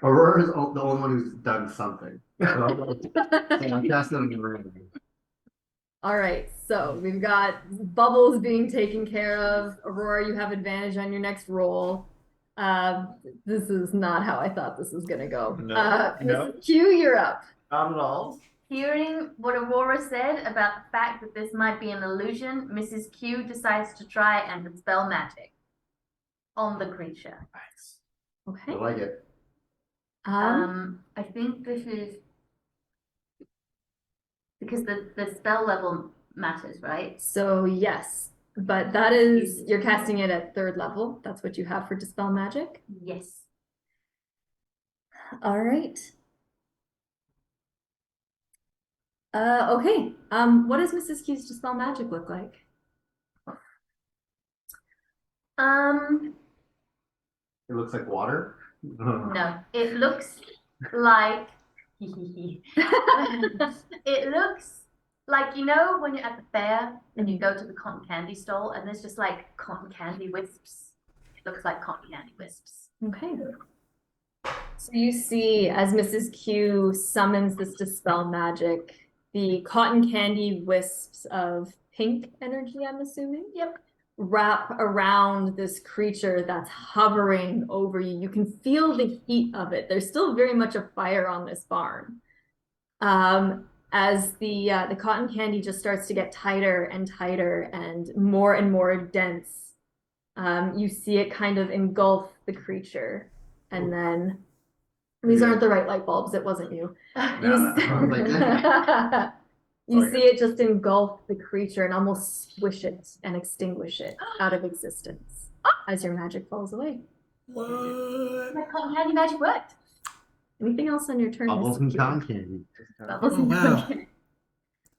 Aurora's the only one who's done something. So I'll cast it on the All right, so we've got bubbles being taken care of. Aurora, you have advantage on your next roll. This is not how I thought this was gonna go. No, Mrs. Q, you're up. Not at all. Hearing what Aurora said about the fact that this might be an illusion, Mrs. Q decides to try and dispel magic on the creature. Nice. Okay. I like it. I think this is because the spell level matters, right? So yes, but that is you're casting it at 3rd level. That's what you have for dispel magic. Yes. All right. Okay. What does Mrs. Q's dispel magic look like? It looks like water. No, it looks like it looks like, you know, when you're at the fair and you go to the cotton candy stall and there's just like cotton candy wisps. It looks like cotton candy wisps. Okay. So you see, as Mrs. Q summons this dispel magic, the cotton candy wisps of pink energy, I'm assuming. Yep. Wrap around this creature that's hovering over you. You can feel the heat of it. There's still very much a fire on this barn. As the cotton candy just starts to get tighter and tighter and more dense, you see it kind of engulf the creature, and then these aren't the right light bulbs. It wasn't you. You see it just engulf the creature and almost squish it and extinguish it out of existence as your magic falls away. What? My cotton candy magic worked. Anything else on your turn? Bubbles Mr. and Q? cotton candy. Bubbles Oh, and wow. cotton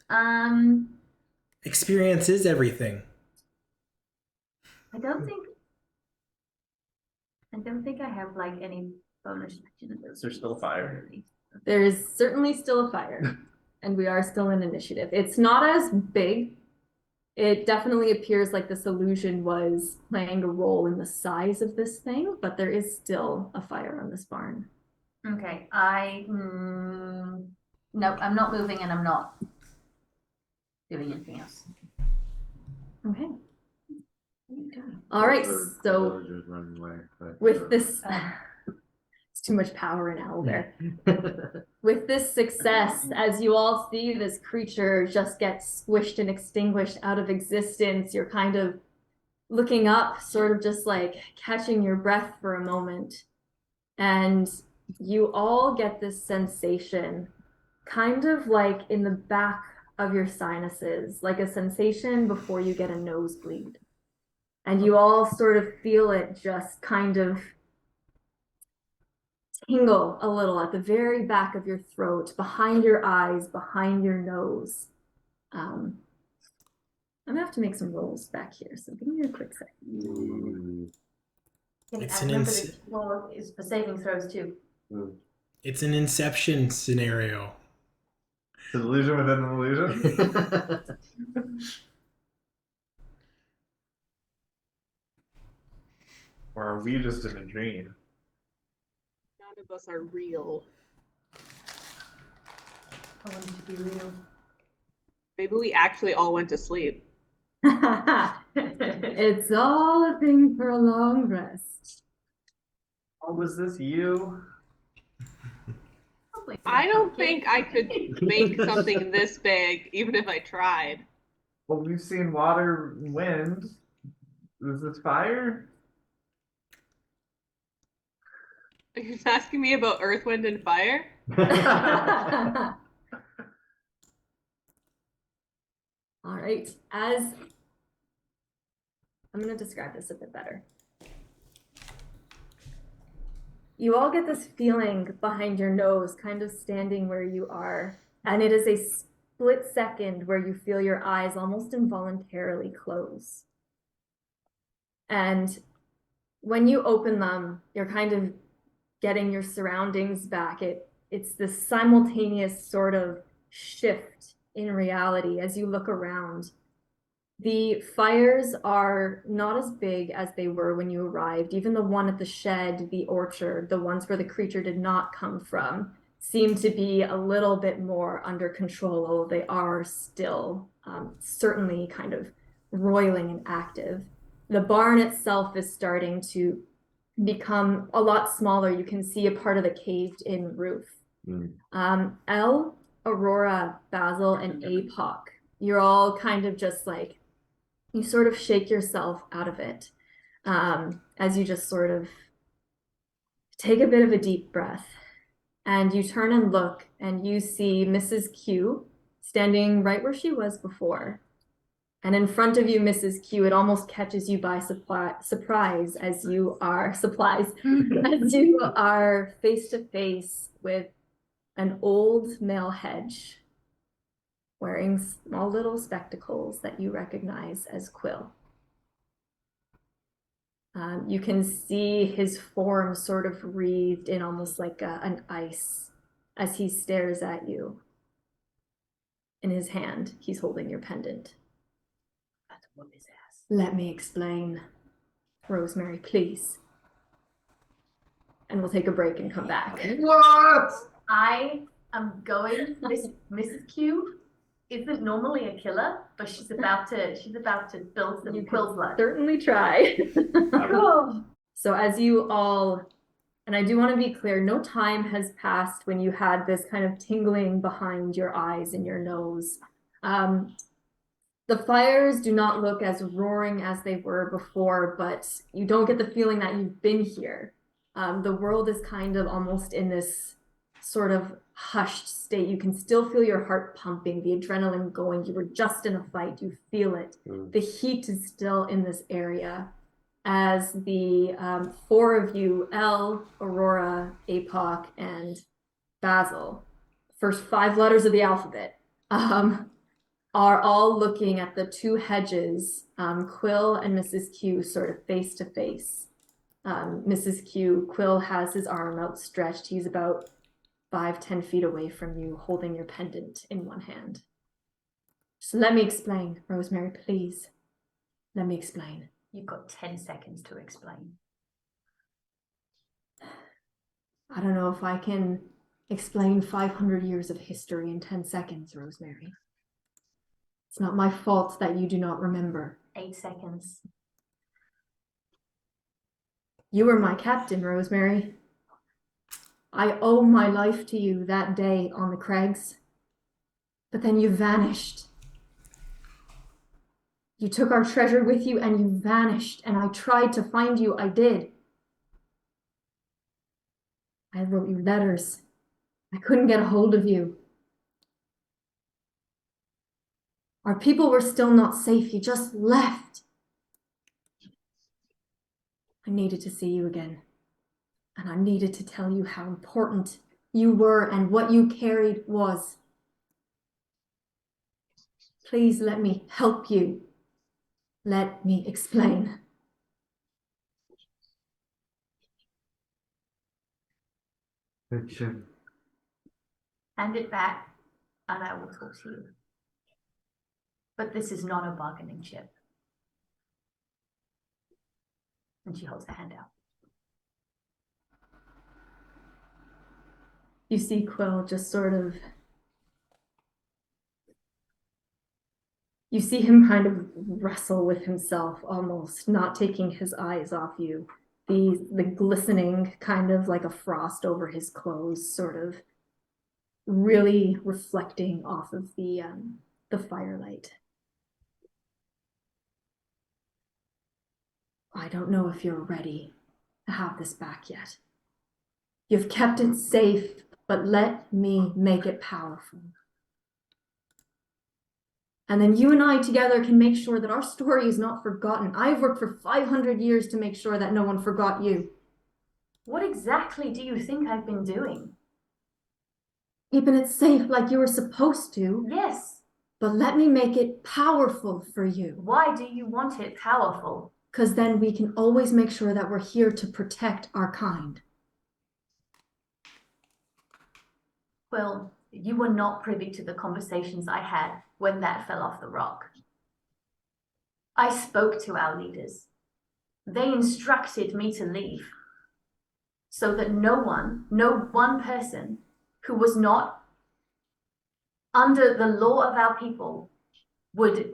candy. Experience is everything. I don't think I have like any bonus action. Is there still fire? There is certainly still a fire, and we are still in initiative. It's not as big. It definitely appears like this illusion was playing a role in the size of this thing, but there is still a fire on this barn. Okay, no, I'm not moving and I'm not doing anything else. Okay. All right, so Villagers running away, but, with this, it's too much power in Elle there. With this success, as you all see this creature just get squished and extinguished out of existence, you're kind of looking up, sort of just like catching your breath for a moment. And you all get this sensation, kind of like in the back of your sinuses, like a sensation before you get a nosebleed. And you all sort of feel it just kind of tingle a little at the very back of your throat, behind your eyes, behind your nose. I'm gonna have to make some rolls back here, so give me a quick second. It's I an remember ins- the floor is for saving throws too. It's an Inception scenario. It's an illusion within an illusion. Or are we just in a dream? None of us are real. I want it to be real. Maybe we actually all went to sleep. It's all a thing for a long rest. Oh, was this you? I don't think I could make something this big, even if I tried. Well, we've seen water and wind. Is this fire? Are you asking me about Earth, Wind, and Fire? All right, as I'm going to describe this a bit better. You all get this feeling behind your nose, kind of standing where you are, and it is a split second where you feel your eyes almost involuntarily close. And when you open them, you're kind of getting your surroundings back. It's this simultaneous sort of shift in reality as you look around. The fires are not as big as they were when you arrived. Even the one at the shed, the orchard, the ones where the creature did not come from, seem to be a little bit more under control, although they are still certainly kind of roiling and active. The barn itself is starting to become a lot smaller. You can see a part of the caved-in roof. Elle, Aurora, Basil, and Apoc, you're all kind of just like, you sort of shake yourself out of it as you just sort of take a bit of a deep breath. And you turn and look, and you see Mrs. Q standing right where she was before. And in front of you, Mrs. Q, it almost catches you by surprise as you are face to face with an old male hedge wearing small little spectacles that you recognize as Quill. You can see his form sort of wreathed in almost like an ice as he stares at you. In his hand, he's holding your pendant. Whoop his ass. Let me explain. Rosemary, please. and we'll take a break and come back. What? I am going. Mrs. Q isn't normally a killer, but she's about to build some Quill's blood. Certainly try. So as you all, and I do want to be clear, no time has passed when you had this kind of tingling behind your eyes and your nose. The fires do not look as roaring as they were before, but you don't get the feeling that you've been here. The world is kind of almost in this sort of hushed state. You can still feel your heart pumping, the adrenaline going. You were just in a fight, you feel it. The heat is still in this area. As the 4 of you, Elle, Aurora, Apoc, and Basil, first 5 letters of the alphabet, are all looking at the 2 hedges, Quill and Mrs. Q, sort of face to face. Mrs. Q, Quill has his arm outstretched. He's about 5-10 feet away from you, holding your pendant in one hand. Just let me explain, Rosemary, please. Let me explain. You've got 10 seconds to explain. I don't know if I can explain 500 years of history in 10 seconds, Rosemary. It's not my fault that you do not remember. 8 seconds. You were my captain, Rosemary. I owe my life to you that day on the crags. But then you vanished. You took our treasure with you and you vanished, and I tried to find you, I did. I wrote you letters. I couldn't get a hold of you. Our people were still not safe, you just left. I needed to see you again, and I needed to tell you how important you were and what you carried was. Please let me help you. Let me explain. Fiction. Hand it back, and I will talk to you. But this is not a bargaining chip. And she holds her hand out. You see Quill just sort of, you see him kind of wrestle with himself almost, not taking his eyes off you. The glistening, kind of like a frost over his clothes, sort of really reflecting off of the firelight. I don't know if you're ready to have this back yet. You've kept it safe, but let me make it powerful. And then you and I together can make sure that our story is not forgotten. I've worked for 500 years to make sure that no one forgot you. What exactly do you think I've been doing? Keeping it safe like you were supposed to. Yes. But let me make it powerful for you. Why do you want it powerful? Because then we can always make sure that we're here to protect our kind. Well, you were not privy to the conversations I had when that fell off the rock. I spoke to our leaders. They instructed me to leave so that no one person who was not under the law of our people would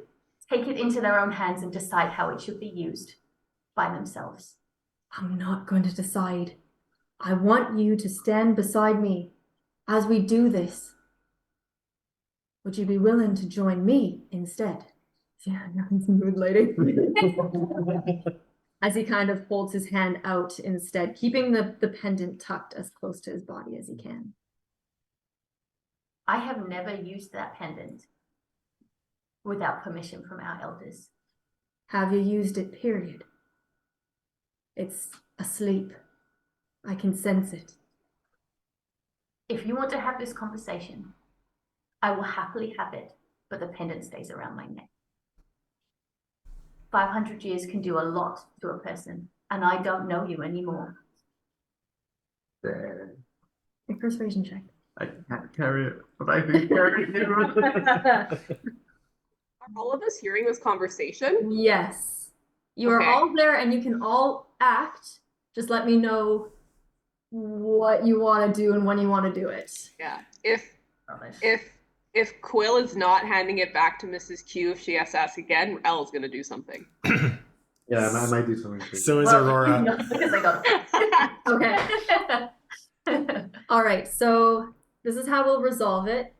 take it into their own hands and decide how it should be used by themselves. I'm not going to decide. I want you to stand beside me as we do this. Would you be willing to join me instead? Yeah, some mood lighting. As he kind of holds his hand out instead, keeping the pendant tucked as close to his body as he can. I have never used that pendant without permission from our elders. Have you used it, period? It's asleep. I can sense it. If you want to have this conversation, I will happily have it, but the pendant stays around my neck. 500 years can do a lot to a person, and I don't know you anymore. A persuasion check. I can't carry it, but I can carry it. Are all of us hearing this conversation? Yes. You are Okay. all there and you can all act. Just let me know what you want to do and when you want to do it. Yeah. Rubbish. If Quill is not handing it back to Mrs. Q, if she has to ask again, Elle's gonna do something. Yeah, I might do something. So is Well, Aurora. no, because I got Okay. All right. So this is how we'll resolve it.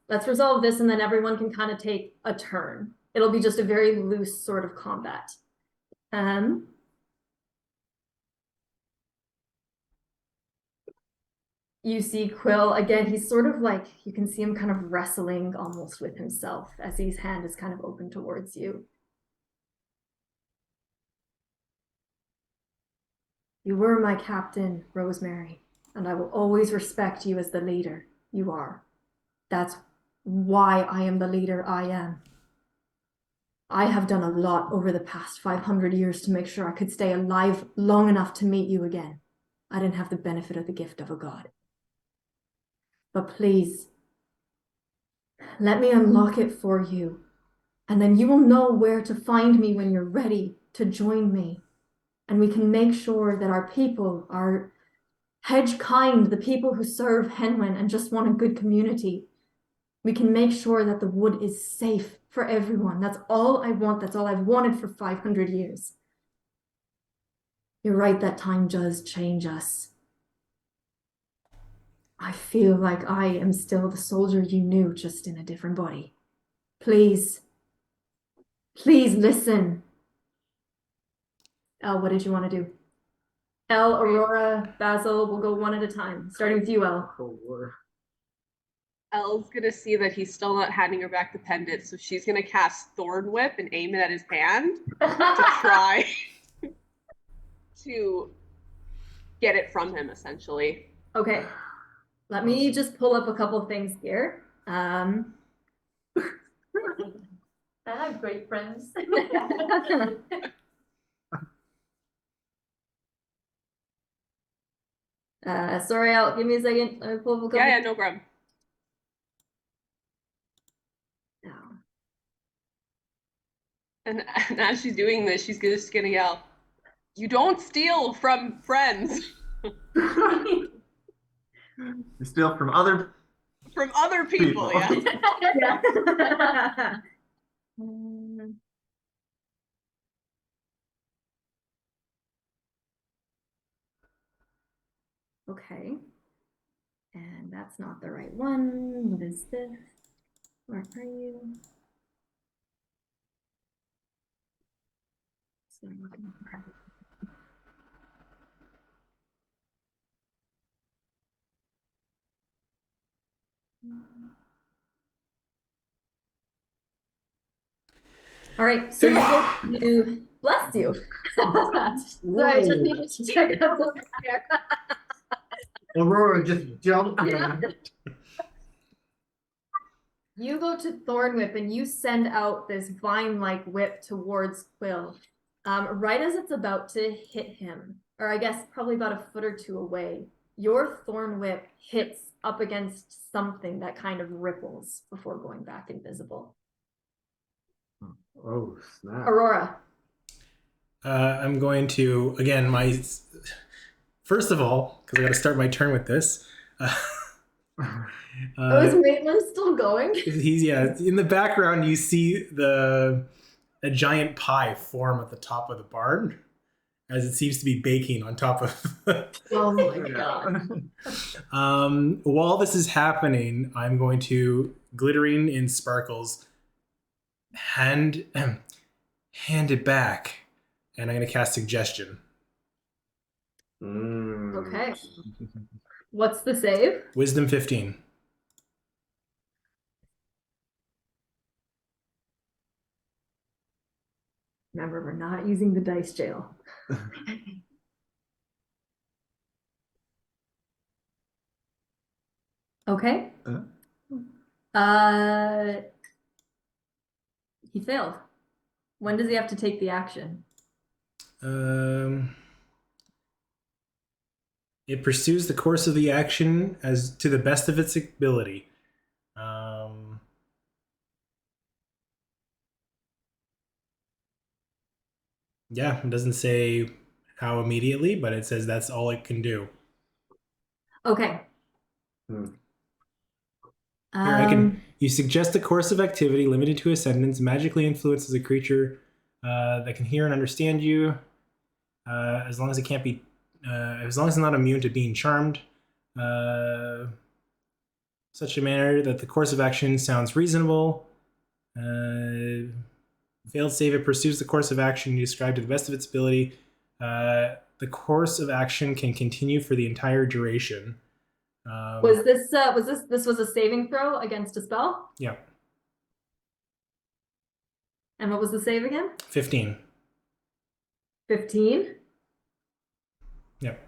Let's resolve this, and then everyone can kind of take a turn. It'll be just a very loose sort of combat. You see Quill again. He's sort of like, you can see him kind of wrestling almost with himself as his hand is kind of open towards you. You were my captain, Rosemary, and I will always respect you as the leader you are. That's why I am the leader I am. I have done a lot over the past 500 years to make sure I could stay alive long enough to meet you again. I didn't have the benefit of the gift of a god. But please, let me unlock it for you, and then you will know where to find me when you're ready to join me. And we can make sure that our people, our hedge kind, the people who serve Henwen and just want a good community, we can make sure that the wood is safe for everyone. That's all I want. That's all I've wanted for 500 years. You're right, that time does change us. I feel like I am still the soldier you knew, just in a different body. Please, please listen. Elle, what did you want to do? Elle, Aurora, Basil, we'll go one at a time. Starting with you, Elle. Elle's gonna see that he's still not handing her back the pendant, so she's gonna cast Thorn Whip and aim it at his hand to try to get it from him, essentially. Okay, let me just pull up a couple things here. I have great friends. Sorry, Al, give me a second. Let me pull up a couple. Yeah, no problem. No. And as she's doing this, she's just gonna yell, "You don't steal from friends, You steal from other from other people." Yeah. Yeah. Okay. And that's not the right one. What is this? Where are you? So I'm looking for... All right, so you bless you. Sorry, I just needed to check out the Aurora just jumped. Yeah. You go to Thorn Whip and you send out this vine-like whip towards Quill. Right as it's about to hit him, or I guess probably about a foot or two away, your Thorn Whip hits up against something that kind of ripples before going back invisible. Oh, snap. Aurora. I'm going to, again, first of all, because I got to start my turn with this. Is Maitland still going? Yeah, in the background, you see a giant pie form at the top of the barn as it seems to be baking on top of. Oh my god. While this is happening, I'm going to, glittering in sparkles, hand it back, and I'm going to cast suggestion. Okay. What's the save? Wisdom 15. Remember, we're not using the dice jail. Okay. He failed. When does he have to take the action? It pursues the course of the action as to the best of its ability. Yeah, it doesn't say how immediately, but it says that's all it can do. Okay. Hmm. Here, I can. You suggest a course of activity limited to a sentence magically influences a creature that can hear and understand you, as long as it can't be, as long as it's not immune to being charmed. Such a manner that the course of action sounds reasonable. Failed save, it pursues the course of action you described to the best of its ability. The course of action can continue for the entire duration. Was this was a saving throw against a spell? Yeah. And what was the save again? 15. 15? Yep.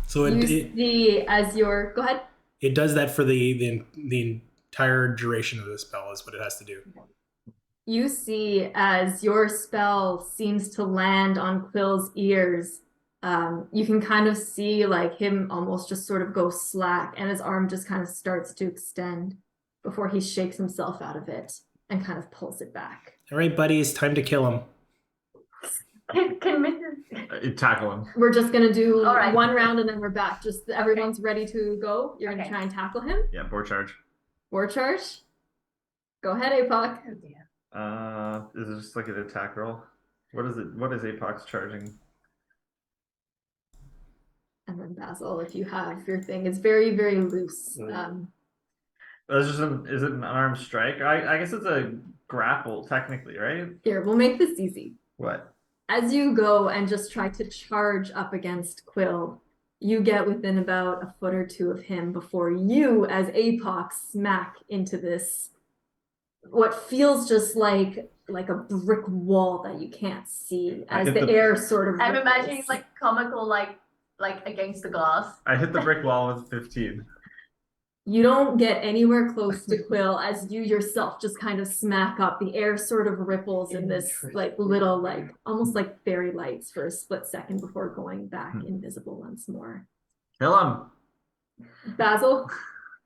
So You it see as your go ahead. it does that for the entire duration of the spell is what it has to do. You see as your spell seems to land on Quill's ears, you can kind of see like him almost just sort of go slack and his arm just kind of starts to extend before he shakes himself out of it and kind of pulls it back. All right, buddy, it's time to kill him. Can Mrs. Tackle him. We're just gonna do All right. 1 round and then we're back. Just everyone's ready to go. You're gonna Okay. try and tackle him. Yeah, board charge. War charge. Go ahead, Apoc. Oh dear. Is it just like an attack roll? What is it? What is Apoc's charging? And then Basil, if you have your thing, it's very, very loose. That's just is it an unarmed strike? I guess it's a grapple technically, right? Here, we'll make this easy. What? As you go and just try to charge up against Quill, you get within about a foot or two of him before you, as Apoc, smack into this, what feels just like a brick wall that you can't see I as hit the the- air sort of I'm ripples. imagining like comical, like against the glass. I hit the brick wall with 15. You don't get anywhere close to Quill as you yourself just kind of smack up. The air sort of ripples in this like little, like almost like fairy lights for a split second before going back invisible once more. Kill him. Basil,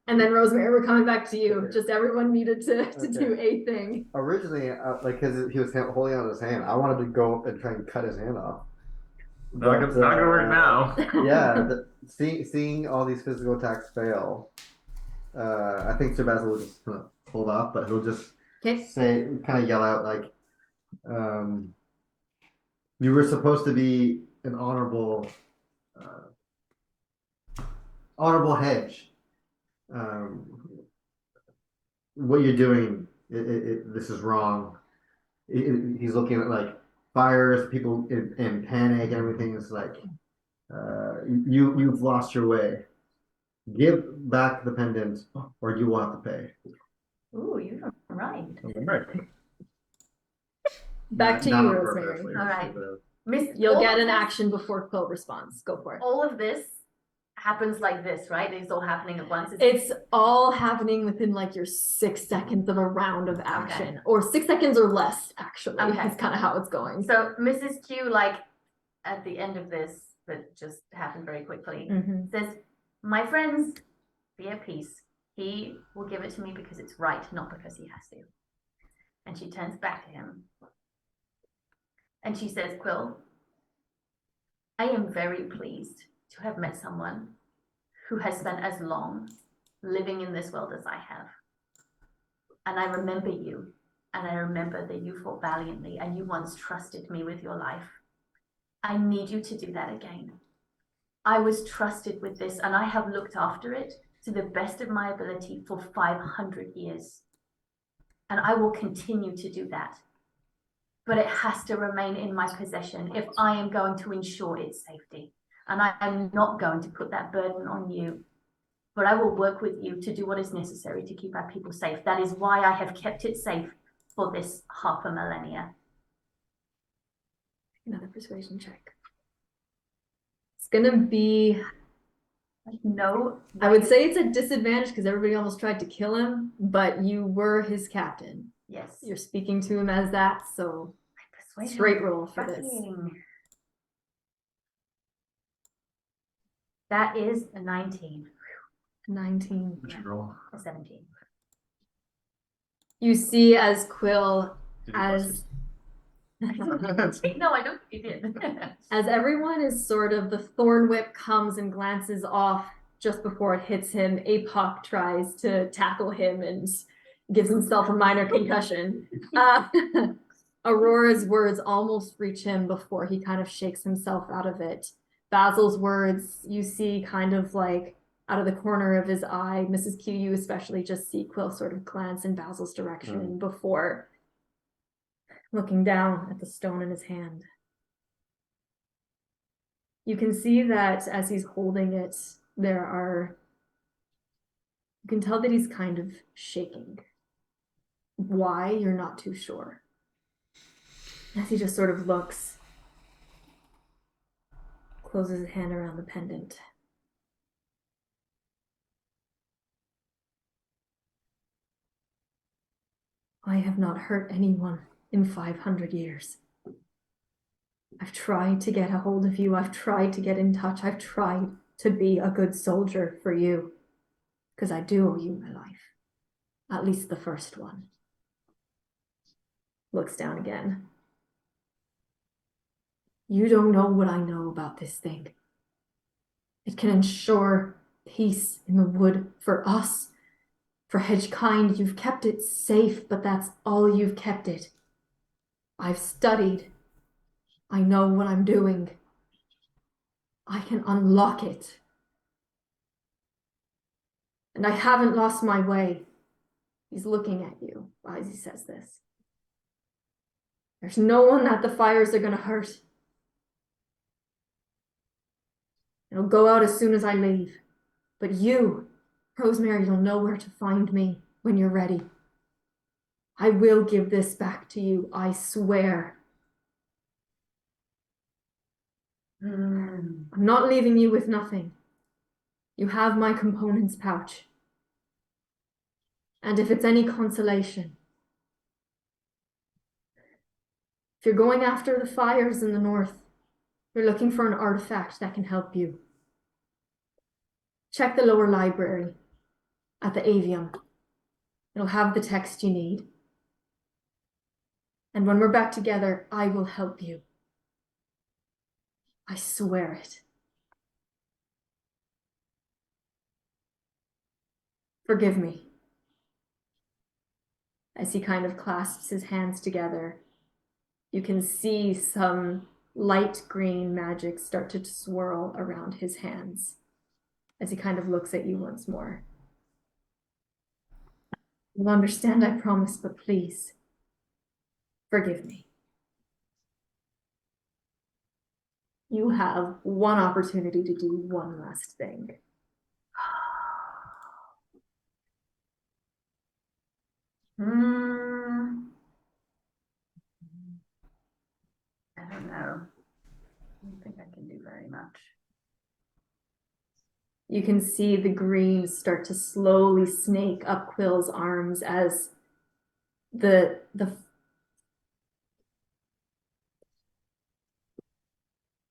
and then Rosemary, we're coming back to you. Just everyone needed to do a thing. Originally, like, because he was holding out his hand, I wanted to go up and try and cut his hand off. Not gonna work now. Yeah, seeing all these physical attacks fail, I think Sir Basil will just kind of hold off, but he'll just say, kind of yell out like, "You were supposed to be an honorable hedge. What you're doing, this is wrong." He's looking at like fires, people in panic, and everything. It's like, you've lost your way. Give back the pendant, or you will have to pay. Ooh, you're right. Back to Not you, on Rosemary. purpose, All right. but- Miss, You'll all get of an this- action before Quill responds. Go for it. All of this happens like this, right? It's all happening at once. It's all happening within like your 6 seconds of a round of action, or 6 seconds or less. Actually, Okay. That's kind of how it's going. So Mrs. Q, like at the end of this, that just happened very quickly, Mhm. says, "My friends, be at peace. He will give it to me because it's right, not because he has to." And she turns back to him. And she says, "Quill, I am very pleased to have met someone who has spent as long living in this world as I have. And I remember you, and I remember that you fought valiantly, and you once trusted me with your life. I need you to do that again. I was trusted with this, and I have looked after it to the best of my ability for 500 years. And I will continue to do that. But it has to remain in my possession if I am going to ensure its safety. And I am not going to put that burden on you. But I will work with you to do what is necessary to keep our people safe. That is why I have kept it safe for this half a millennia." Another persuasion check. It's gonna be. No, I would say it's a disadvantage because everybody almost tried to kill him, but you were his captain. yes. You're speaking to him as that, so Persuasion straight roll for this. fucking- That is a 19, 19. What'd you roll? a 17. You see as Quill, Did you bless as No, I don't. You did. as everyone is sort of, the thorn whip comes and glances off just before it hits him, Apoc tries to tackle him and gives himself a minor concussion. Aurora's words almost reach him before he kind of shakes himself out of it. Basil's words, you see kind of like out of the corner of his eye, Mrs. Q, you especially just see Quill sort of glance in Basil's direction before looking down at the stone in his hand. You can see that as he's holding it, you can tell that he's kind of shaking. Why, you're not too sure. As he just sort of looks, closes his hand around the pendant. I have not hurt anyone in 500 years. I've tried to get a hold of you. I've tried to get in touch. I've tried to be a good soldier for you. Because I do owe you my life. At least the first one. Looks down again. You don't know what I know about this thing. It can ensure peace in the wood for us. For Hedgekind, you've kept it safe, but that's all you've kept it. I've studied. I know what I'm doing. I can unlock it. And I haven't lost my way. He's looking at you as he says this. There's no one that the fires are going to hurt. It'll go out as soon as I leave. But you, Rosemary, you'll know where to find me when you're ready. I will give this back to you, I swear. I'm not leaving you with nothing. You have my components pouch. And if it's any consolation, if you're going after the fires in the north, you're looking for an artifact that can help you. Check the lower library at the avium. It'll have the text you need. And when we're back together, I will help you. I swear it. Forgive me. As he kind of clasps his hands together, you can see some light green magic start to swirl around his hands as he kind of looks at you once more. You'll understand, I promise, but please, forgive me. You have one opportunity to do one last thing. I don't know. I don't think I can do very much. You can see the green start to slowly snake up Quill's arms as the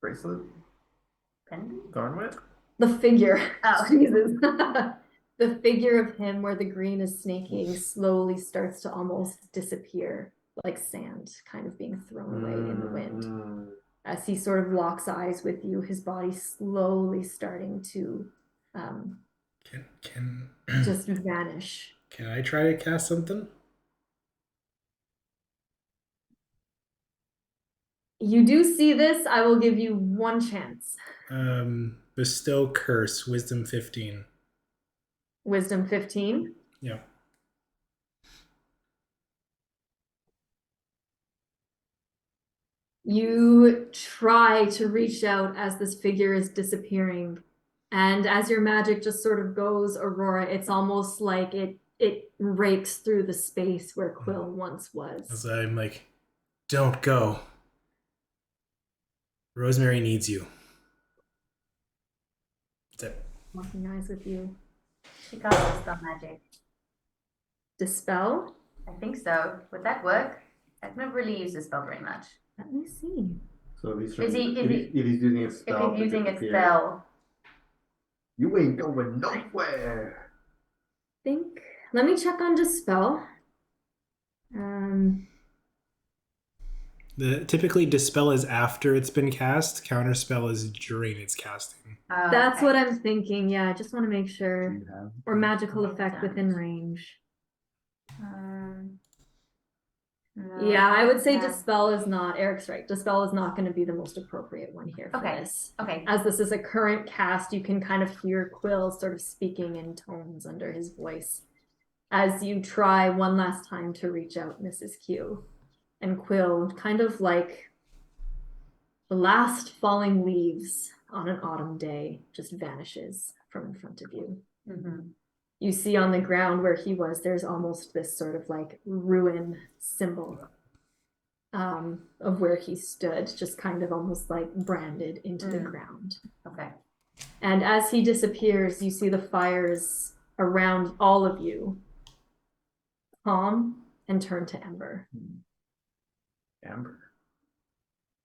Bracelet? Pendant? Garnet? the figure. Oh. Jesus. The figure of him where the green is snaking slowly starts to almost disappear, like sand kind of being thrown away in the wind. As he sort of locks eyes with you, his body slowly starting to Can just vanish. Can I try to cast something? You do see this, I will give you one chance. Bestow curse, wisdom 15. Wisdom 15. Yeah. You try to reach out as this figure is disappearing. And as your magic just sort of goes, Aurora, it's almost like it rakes through the space where Quill once was. As I'm like, don't go. Rosemary needs you. That's it. Locking eyes with you. She can't dispel magic. Dispel? I think so. Would that work? I've never really used this spell very much. Let me see. So if he's Is he- if he's using a spell, If he's using a disappear, spell, you ain't going nowhere. Let me check on Dispel. Typically dispel is after it's been cast. Counterspell is during its casting. That's Okay. what I'm thinking. Yeah, I just want to make Do sure. you have? Or magical Well effect done. within range. No, Yeah, I would say yeah. dispel is not. Eric's right. Dispel is not going to be the most appropriate one here for Okay. this. Okay. As this is a current cast, you can kind of hear Quill sort of speaking in tones under his voice as you try one last time to reach out, Mrs. Q. And Quill, kind of like the last falling leaves on an autumn day, just vanishes from in front of you. Mm-hmm. You see on the ground where he was, there's almost this sort of like ruin symbol of where he stood, just kind of almost like branded into the ground. Okay. And as he disappears, you see the fires around all of you calm and turn to ember. Amber.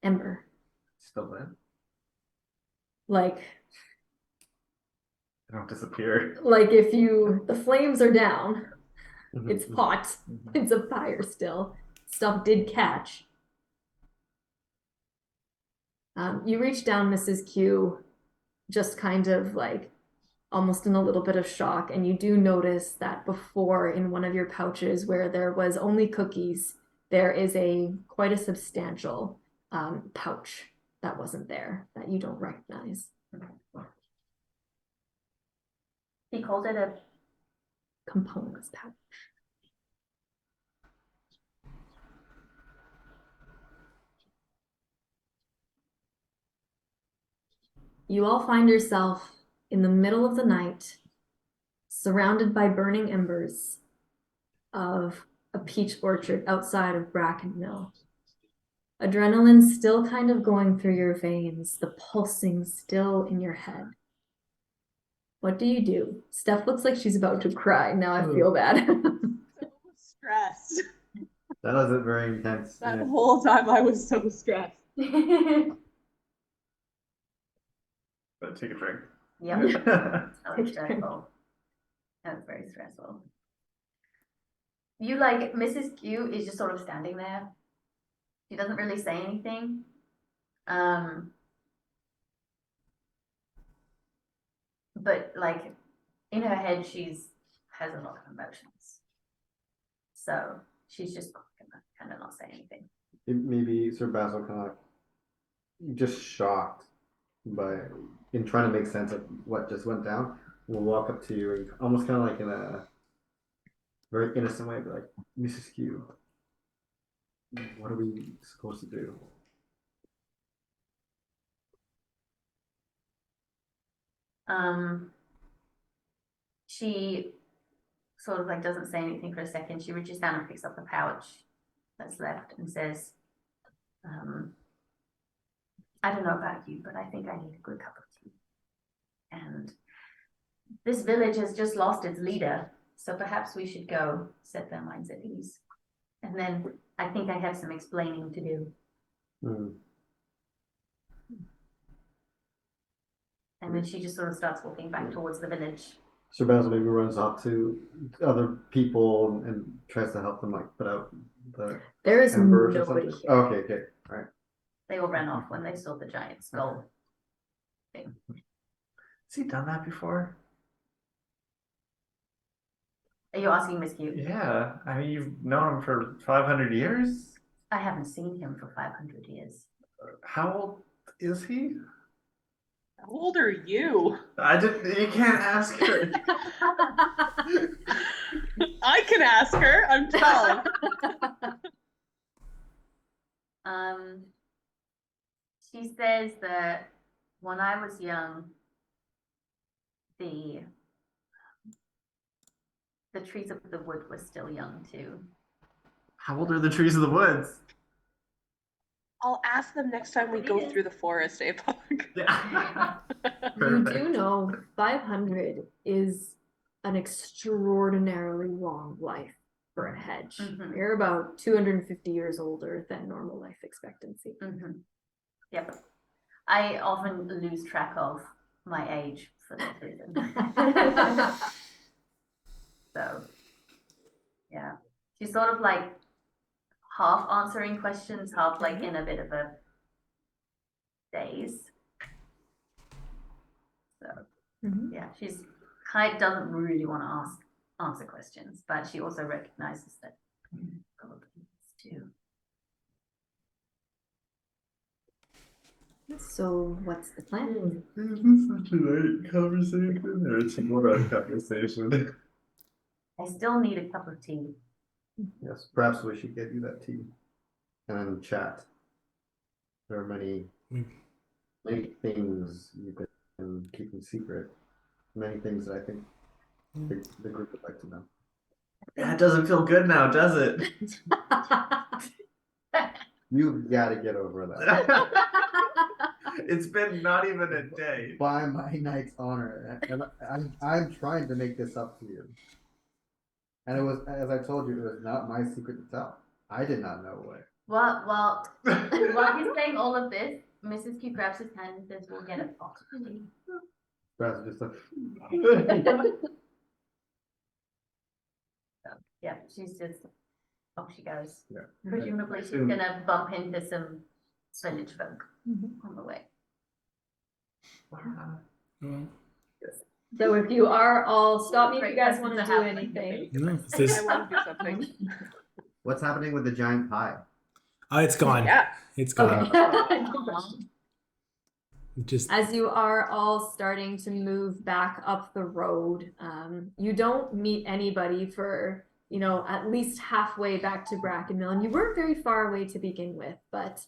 Ember. Still there? Like They don't disappear. if the flames are down, Mhm. it's hot, it's a fire still. Stuff did catch. You reach down, Mrs. Q, just kind of like almost in a little bit of shock, and you do notice that before in one of your pouches where there was only cookies, there is quite a substantial pouch that wasn't there that you don't recognize. He called it a Components pouch. You all find yourself in the middle of the night, surrounded by burning embers of a peach orchard outside of Bracken Mill. Adrenaline still kind of going through your veins, the pulsing still in your head. What do you do? Steph looks like she's about to cry. Now I feel bad. So stressed. That was very intense. That Yeah. whole time I was so stressed. But take a drink. Yep. That was stressful. That was very stressful. You like Mrs. Q is just sort of standing there. She doesn't really say anything. But like in her head, has a lot of emotions. So she's just gonna kind of not say anything. Maybe Sir Basil kind of like just shocked by in trying to make sense of what just went down. We'll walk up to you and almost kind of like in a very innocent way, be like, Mrs. Q, what are we supposed to do? She sort of like doesn't say anything for a second. She reaches down and picks up the pouch that's left and says, I don't know about you, but I think I need a good cup of tea. And this village has just lost its leader, so perhaps we should go set their minds at ease. And then I think I have some explaining to do. Hmm. And then she just sort of starts walking back towards the village. Sir Basil maybe runs off to other people and tries to help them like put out the There is embers or nobody something. here. Oh, okay, all right. They all ran off when they saw the giant skull thing. Has he done that before? Are you asking Miss Q? Yeah. I mean, you've known him for 500 years? I haven't seen him for 500 years. How old is he? How old are you? You can't ask her. I can ask her. I'm 12. She says that when I was young, the trees of the wood were still young too. How old are the trees of the woods? I'll ask them next time we go through the forest, Apoc. Yeah. You do know 500 is an extraordinarily long life for a hedge. Mhm. You're about 250 years older than normal life expectancy. Mm-hmm. Yep. I often lose track of my age for that reason. So, yeah. She's sort of like half answering questions, half like in a bit of a daze. So yeah, she's kind doesn't really want to answer questions, but she also recognizes that probably needs to. So what's the plan? Is this such a light conversation or it's more a conversation? I still need a cup of tea. Yes, perhaps we should get you that tea and then chat. There are many things you can keep in secret. Many things that I think the group would like to know. That doesn't feel good now, does it? You gotta get over that. It's been not even a day. By my knight's honor, and I'm trying to make this up to you. And it was, as I told you, it was not my secret to tell. I did not know what. While he's saying all of this, Mrs. Q grabs his hand and says, "We'll get a pot of tea." Perhaps just like, Yeah, she's just off she goes. Yeah. Presumably she's gonna bump into some village folk on the way. So if you are all, stop me if you Great guys person want to to do have. anything. No, I want to do something. what's happening with the giant pie? Oh, it's gone. Yeah. It's gone. Okay. Just As you are all starting to move back up the road, you don't meet anybody for, at least halfway back to Brackenmill. And you weren't very far away to begin with, but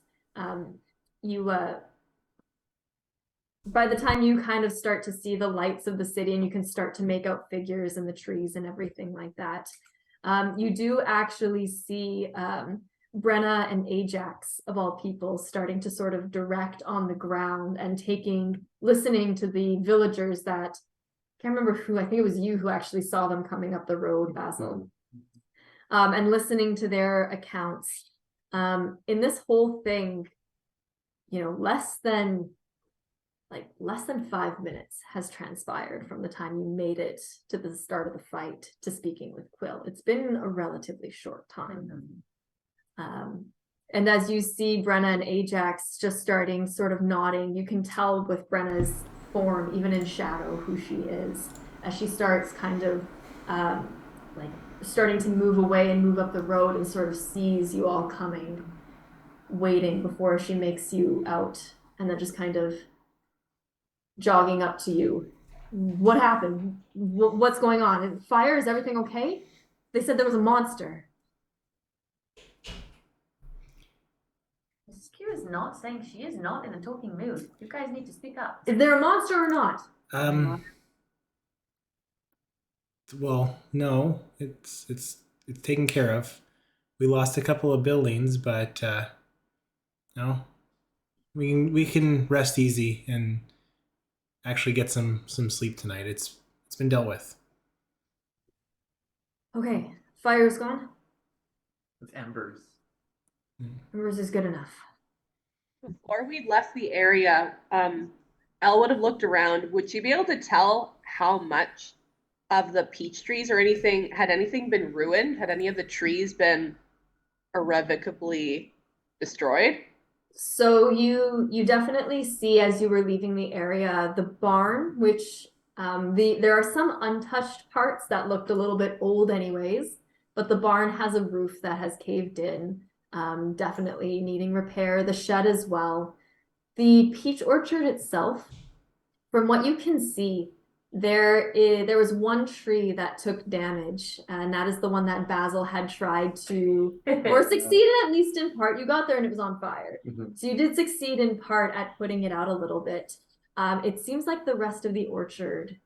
by the time you kind of start to see the lights of the city and you can start to make out figures in the trees and everything like that, you do actually see Brenna and Ajax, of all people, starting to sort of direct on the ground and listening to the villagers that, can't remember who, I think it was you who actually saw them coming up the road, Basil, and listening to their accounts. In this whole thing, less than 5 minutes has transpired from the time you made it to the start of the fight to speaking with Quill. It's been a relatively short time. And as you see Brenna and Ajax just starting sort of nodding, you can tell with Brenna's form, even in shadow, who she is, as she starts kind of starting to move away and move up the road and sort of sees you all coming, waiting before she makes you out, and then just kind of jogging up to you. What happened? What's going on? Fire? Is everything okay? They said there was a monster. Mrs. Q is not saying she is not in a talking mood. You guys need to speak up. Is there a monster or not? well, no, it's taken care of. We lost a couple of buildings, but no, we can rest easy and actually get some sleep tonight. It's been dealt with. Okay, fire's gone. It's embers. Embers is good enough. Before we left the area, Elle would have looked around. Would she be able to tell how much of the peach trees or had anything been ruined? Had any of the trees been irrevocably destroyed? So you definitely see, as you were leaving the area, the barn, which there are some untouched parts that looked a little bit old anyways, but the barn has a roof that has caved in, definitely needing repair. The shed as well. The peach orchard itself, from what you can see, there was one tree that took damage, and that is the one that Basil had tried to, or succeeded at least in part. You got there and it was on fire. So you did succeed in part at putting it out a little bit. It seems like the rest of the orchard,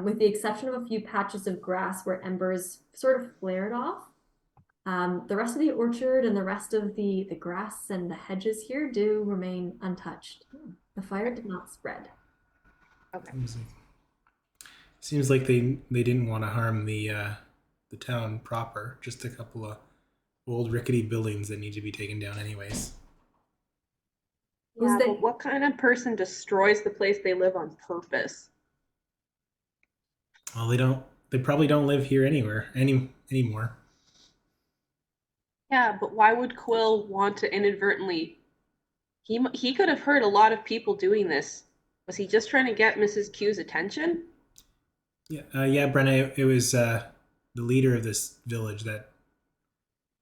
with the exception of a few patches of grass where embers sort of flared off, the rest of the orchard and the rest of the grass and the hedges here do remain untouched. The fire did not spread. Okay. Seems like they didn't want to harm the town proper. Just a couple of old rickety buildings that need to be taken down anyways. Yeah, but what kind of person destroys the place they live on purpose? Well, they probably don't live here anymore. Can Yeah, but why would Quill want to inadvertently? He could have heard a lot of people doing this. Was he just trying to get Mrs. Q's attention? Yeah, Brenna. It was the leader of this village that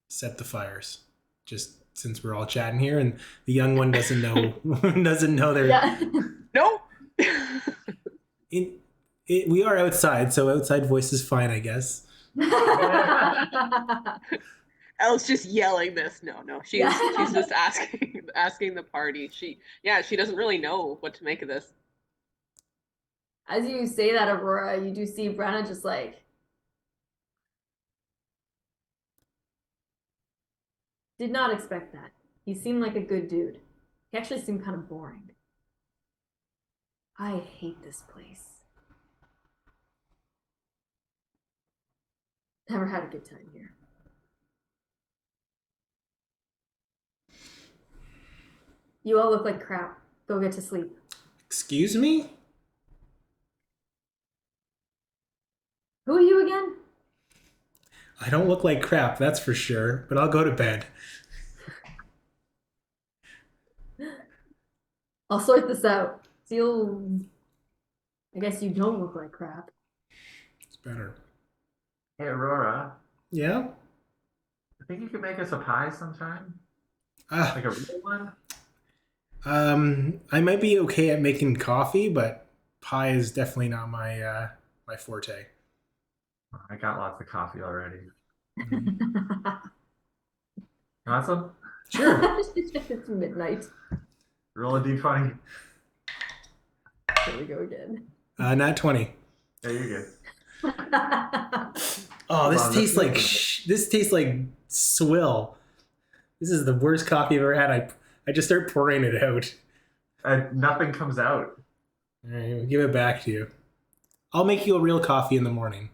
set the fires. Just since we're all chatting here, and the young one doesn't know doesn't know they're Yeah. No. we are outside, so outside voice is fine, I guess. Elle's just yelling this. No. She's just asking the party. She doesn't really know what to make of this. As you say that, Aurora, you do see Brenna just like did not expect that. He seemed like a good dude. He actually seemed kind of boring. I hate this place. Never had a good time here. You all look like crap. Go get to sleep. Excuse me? Who are you again? I don't look like crap, that's for sure, but I'll go to bed. I'll sort this out. I guess you don't look like crap. It's better. Hey, Aurora, Yeah? I think you could make us a pie sometime. Ah, Like a real one? I might be okay at making coffee, but pie is definitely not my my forte. I got lots of coffee already. Mm-hmm. Want some? Sure. It's midnight. Roll a d20. Here we go again. Not 20. Yeah, you're good. Oh, this Wow, tastes that's like good. this tastes like swill. This is the worst coffee I've ever had. I just start pouring it out. Nothing comes out. All right, I'll give it back to you. I'll make you a real coffee in the morning.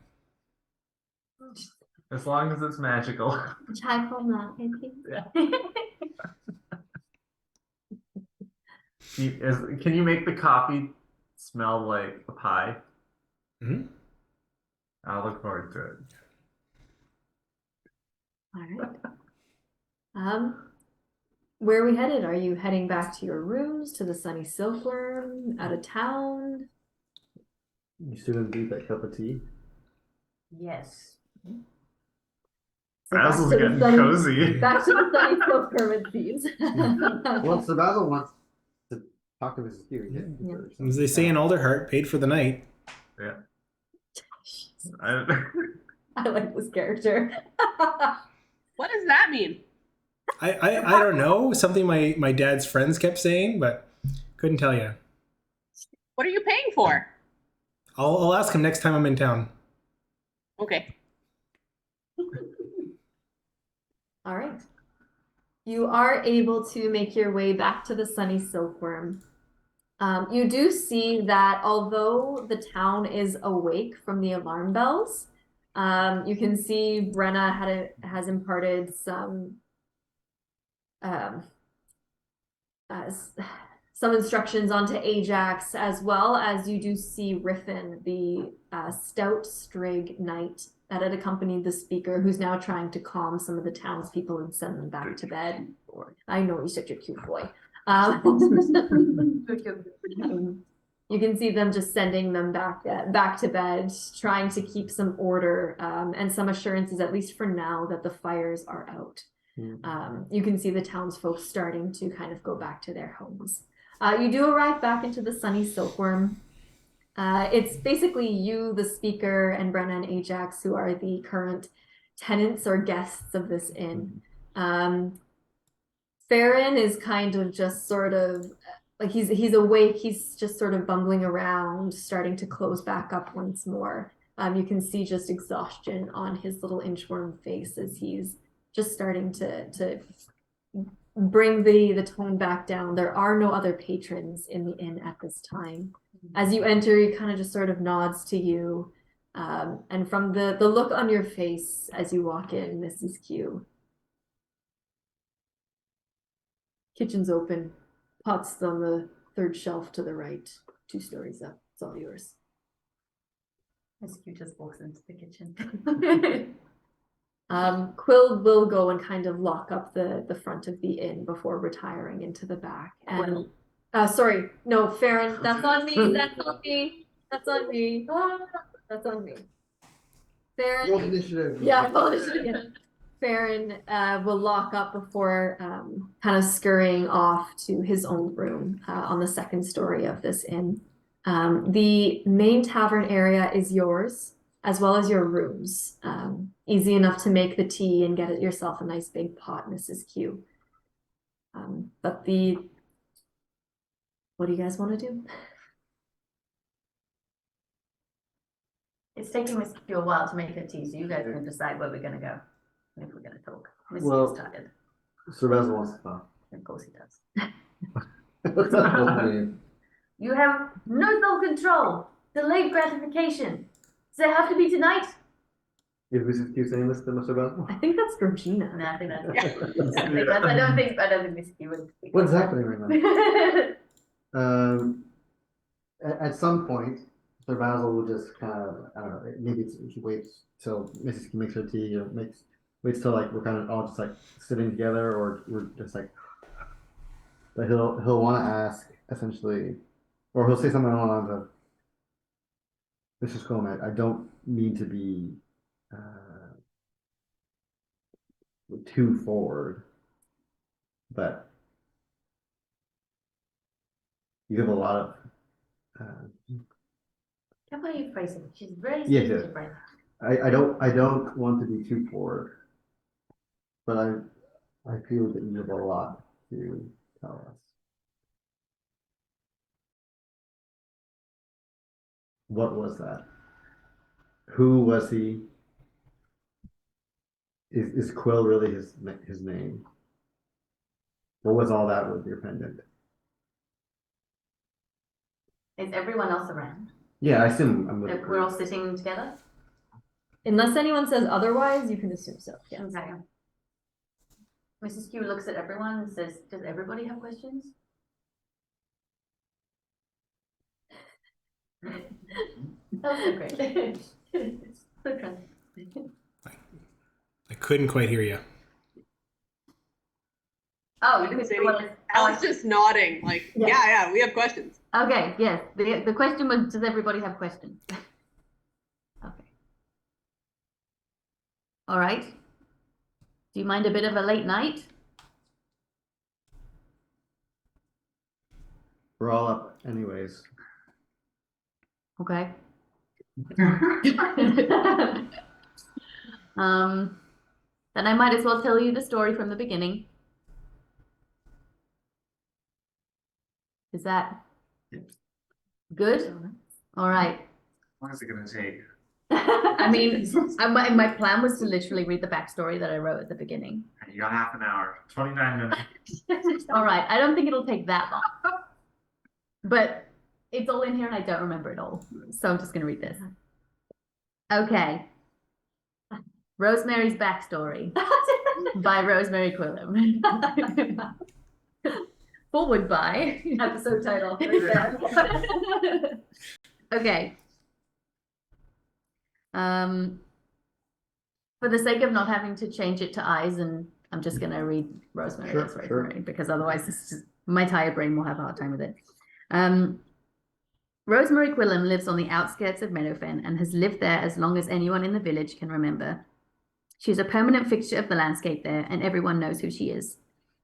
As long as it's magical. Chai from that, maybe. Can you make the coffee smell like a pie? Mm-hmm. I'll look forward to it. All right. Where are we headed? Are you heading back to your rooms, to the Sunny Silkworm, out of town? You still gonna do that cup of tea? Yes. So back Basil's to the getting Sunny- cozy. Back to the Sunny Silkworm, it seems. Well, so Basil wants to talk to Mrs. Q again. Yeah. As they say in Alderheart, paid for the night. Yeah. I like this character. What does that mean? I don't know. Something my dad's friends kept saying, but couldn't tell you. What are you paying for? I'll ask him next time I'm in town. Okay. All right. You are able to make your way back to the Sunny Silkworm. You do see that although the town is awake from the alarm bells, you can see Brenna has imparted some instructions onto Ajax, as well as you do see Riffin, the stout Strig knight that had accompanied the speaker, who's now trying to calm some of the townspeople and send them back to bed. I know you're such a cute boy. You can see them just sending them back to bed, trying to keep some order and some assurances, at least for now, that the fires are out. You can see the townsfolk starting to kind of go back to their homes. You do arrive back into the Sunny Silkworm. It's basically you, the speaker, and Brenna and Ajax, who are the current tenants or guests of this inn. Farron is kind of just sort of like he's awake. He's just sort of bumbling around, starting to close back up once more. You can see just exhaustion on his little inchworm face as he's just starting to bring the tone back down. There are no other patrons in the inn at this time. As you enter, he kind of just sort of nods to you. And from the look on your face as you walk in, Mrs. Q. Kitchen's open. Pots on the third shelf to the right. 2 stories up. It's all yours. Mrs. Q just walks into the kitchen. Quill will go and kind of lock up the front of the inn before retiring into the back. And sorry, no, Farron, that's on me. That's on me. That's on me. That's on me. Farron. Roll initiative. Yeah, roll initiative. Farron will lock up before kind of scurrying off to his own room on the second story of this inn. The main tavern area is yours, as well as your rooms. Easy enough to make the tea and get it yourself a nice big pot, Mrs. Q. But what do you guys want to do? It's taking Miss Q a while to make her tea, so you guys can decide where we're gonna go. If we're gonna talk. Miss Well- Q's tired. Sir Basil wants to talk. Of course he does. What's up, Wolverine? You have no self-control. Delayed gratification. Does it have to be tonight? Is Mrs. Q saying this to Mr. Basil? I think that's Georgina. No, I think that's. Yeah. I don't think Miss Q would. speak What's like happening right that. now? At some point, Sir Basil will just kind of, I don't know, maybe he waits till Mrs. Q makes her tea, or waits till like we're kind of all just like sitting together, or we're just like. But he'll want to ask essentially, or he'll say something along the lines of, "Mrs. Coleman, I don't mean to be too forward, but you have a lot of." How about you phrase it? She's very Yeah, sensitive yeah. right I don't want to be too forward, but I feel that you have a lot to tell us. What was that? Who was he? Is Quill really his name? What was all that with your pendant? Is everyone else around? Yeah, I assume I'm with If we're all sitting together? Unless anyone says otherwise, you can assume so. Yes. Okay. Mrs. Q looks at everyone and says, "Does everybody have questions?" That was great. So trust. I couldn't quite hear you. Oh, Didn't say what anything. is- Elle's just nodding, like, yeah, we have questions. Okay, yes. The question was, does everybody have questions? Okay. All right. Do you mind a bit of a late night? We're all up anyways. Okay. Then I might as well tell you the story from the beginning. Is that good? All right. How long is it gonna take? I mean, my plan was to literally read the backstory that I wrote at the beginning. You got half an hour, 29 minutes. All right. I don't think it'll take that long. But it's all in here and I don't remember it all. So I'm just going to read this. Okay. Rosemary's backstory by Rosemary Quillam. Forward by Episode title. Okay. For the sake of not having to change it to eyes, and I'm just gonna read Rosemary Sure, as Rosemary because otherwise this is, my tired brain will have a hard time with it. Rosemary Quillam lives on the outskirts of Meadowfen and has lived there as long as anyone in the village can remember. She's a permanent fixture of the landscape there, and everyone knows who she is.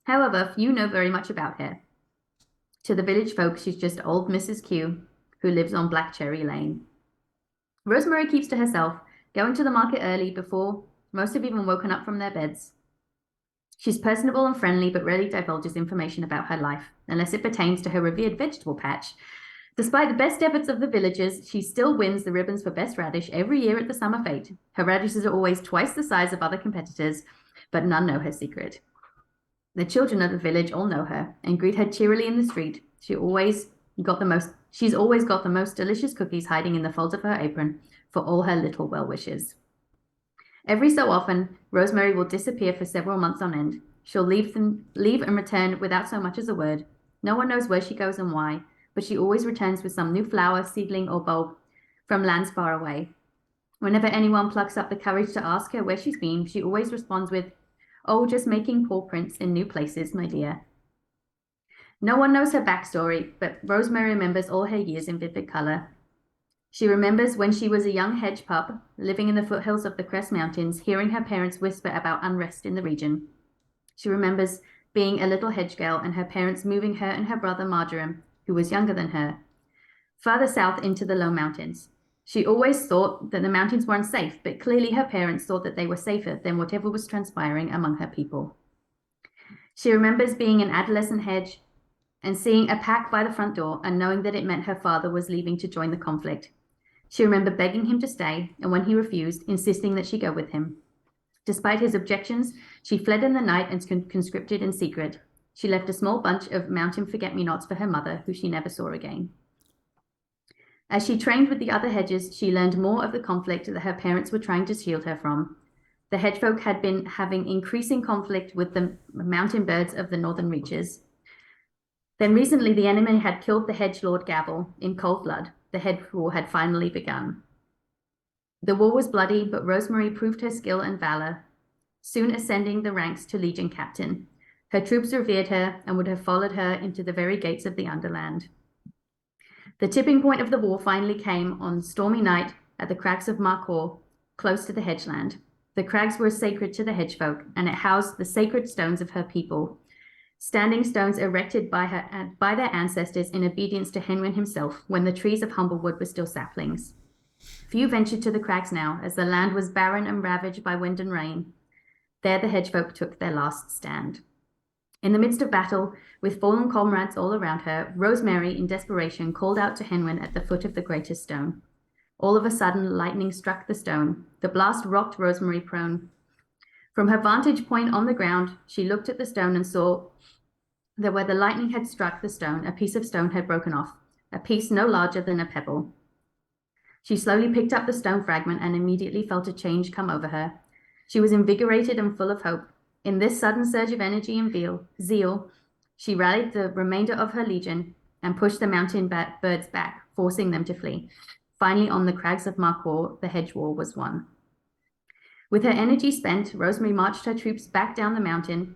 However, few know very much about her. To the village folk, she's just old Mrs. Q, who lives on Black Cherry Lane. Rosemary keeps to herself, going to the market early before most have even woken up from their beds. She's personable and friendly, but rarely divulges information about her life, unless it pertains to her revered vegetable patch. Despite the best efforts of the villagers, she still wins the ribbons for best radish every year at the summer fete. Her radishes are always twice the size of other competitors, but none know her secret. The children of the village all know her and greet her cheerily in the street. She's always got the most delicious cookies hiding in the folds of her apron for all her little well-wishers. Every so often, Rosemary will disappear for several months on end. She'll leave and return without so much as a word. No one knows where she goes and why, but she always returns with some new flower, seedling, or bulb from lands far away. Whenever anyone plucks up the courage to ask her where she's been, she always responds with, "Oh, just making paw prints in new places, my dear." No one knows her backstory, but Rosemary remembers all her years in vivid color. She remembers when she was a young hedge pup, living in the foothills of the Crest Mountains, hearing her parents whisper about unrest in the region. She remembers being a little hedge girl and her parents moving her and her brother Marjoram, who was younger than her, further south into the low mountains. She always thought that the mountains were unsafe, but clearly her parents thought that they were safer than whatever was transpiring among her people. She remembers being an adolescent hedge and seeing a pack by the front door and knowing that it meant her father was leaving to join the conflict. She remembered begging him to stay, and when he refused, insisting that she go with him. Despite his objections, she fled in the night and conscripted in secret. She left a small bunch of mountain forget-me-nots for her mother, who she never saw again. As she trained with the other hedges, she learned more of the conflict that her parents were trying to shield her from. The hedgefolk had been having increasing conflict with the mountain birds of the northern reaches. Then recently, the enemy had killed the hedge lord Gavel in cold blood. The hedge war had finally begun. The war was bloody, but Rosemary proved her skill and valor, soon ascending the ranks to Legion captain. Her troops revered her and would have followed her into the very gates of the Underland. The tipping point of the war finally came on stormy night at the crags of Marcour, close to the hedgeland. The crags were sacred to the hedgefolk, and it housed the sacred stones of her people, standing stones erected by their ancestors in obedience to Henwin himself when the trees of Humblewood were still saplings. Few ventured to the crags now, as the land was barren and ravaged by wind and rain. There the hedgefolk took their last stand. In the midst of battle, with fallen comrades all around her, Rosemary, in desperation, called out to Henwin at the foot of the greatest stone. All of a sudden, lightning struck the stone. The blast rocked Rosemary prone. From her vantage point on the ground, she looked at the stone and saw that where the lightning had struck the stone, a piece of stone had broken off, a piece no larger than a pebble. She slowly picked up the stone fragment and immediately felt a change come over her. She was invigorated and full of hope. In this sudden surge of energy and zeal, she rallied the remainder of her legion and pushed the mountain birds back, forcing them to flee. Finally, on the crags of Marcour, the hedge war was won. With her energy spent, Rosemary marched her troops back down the mountain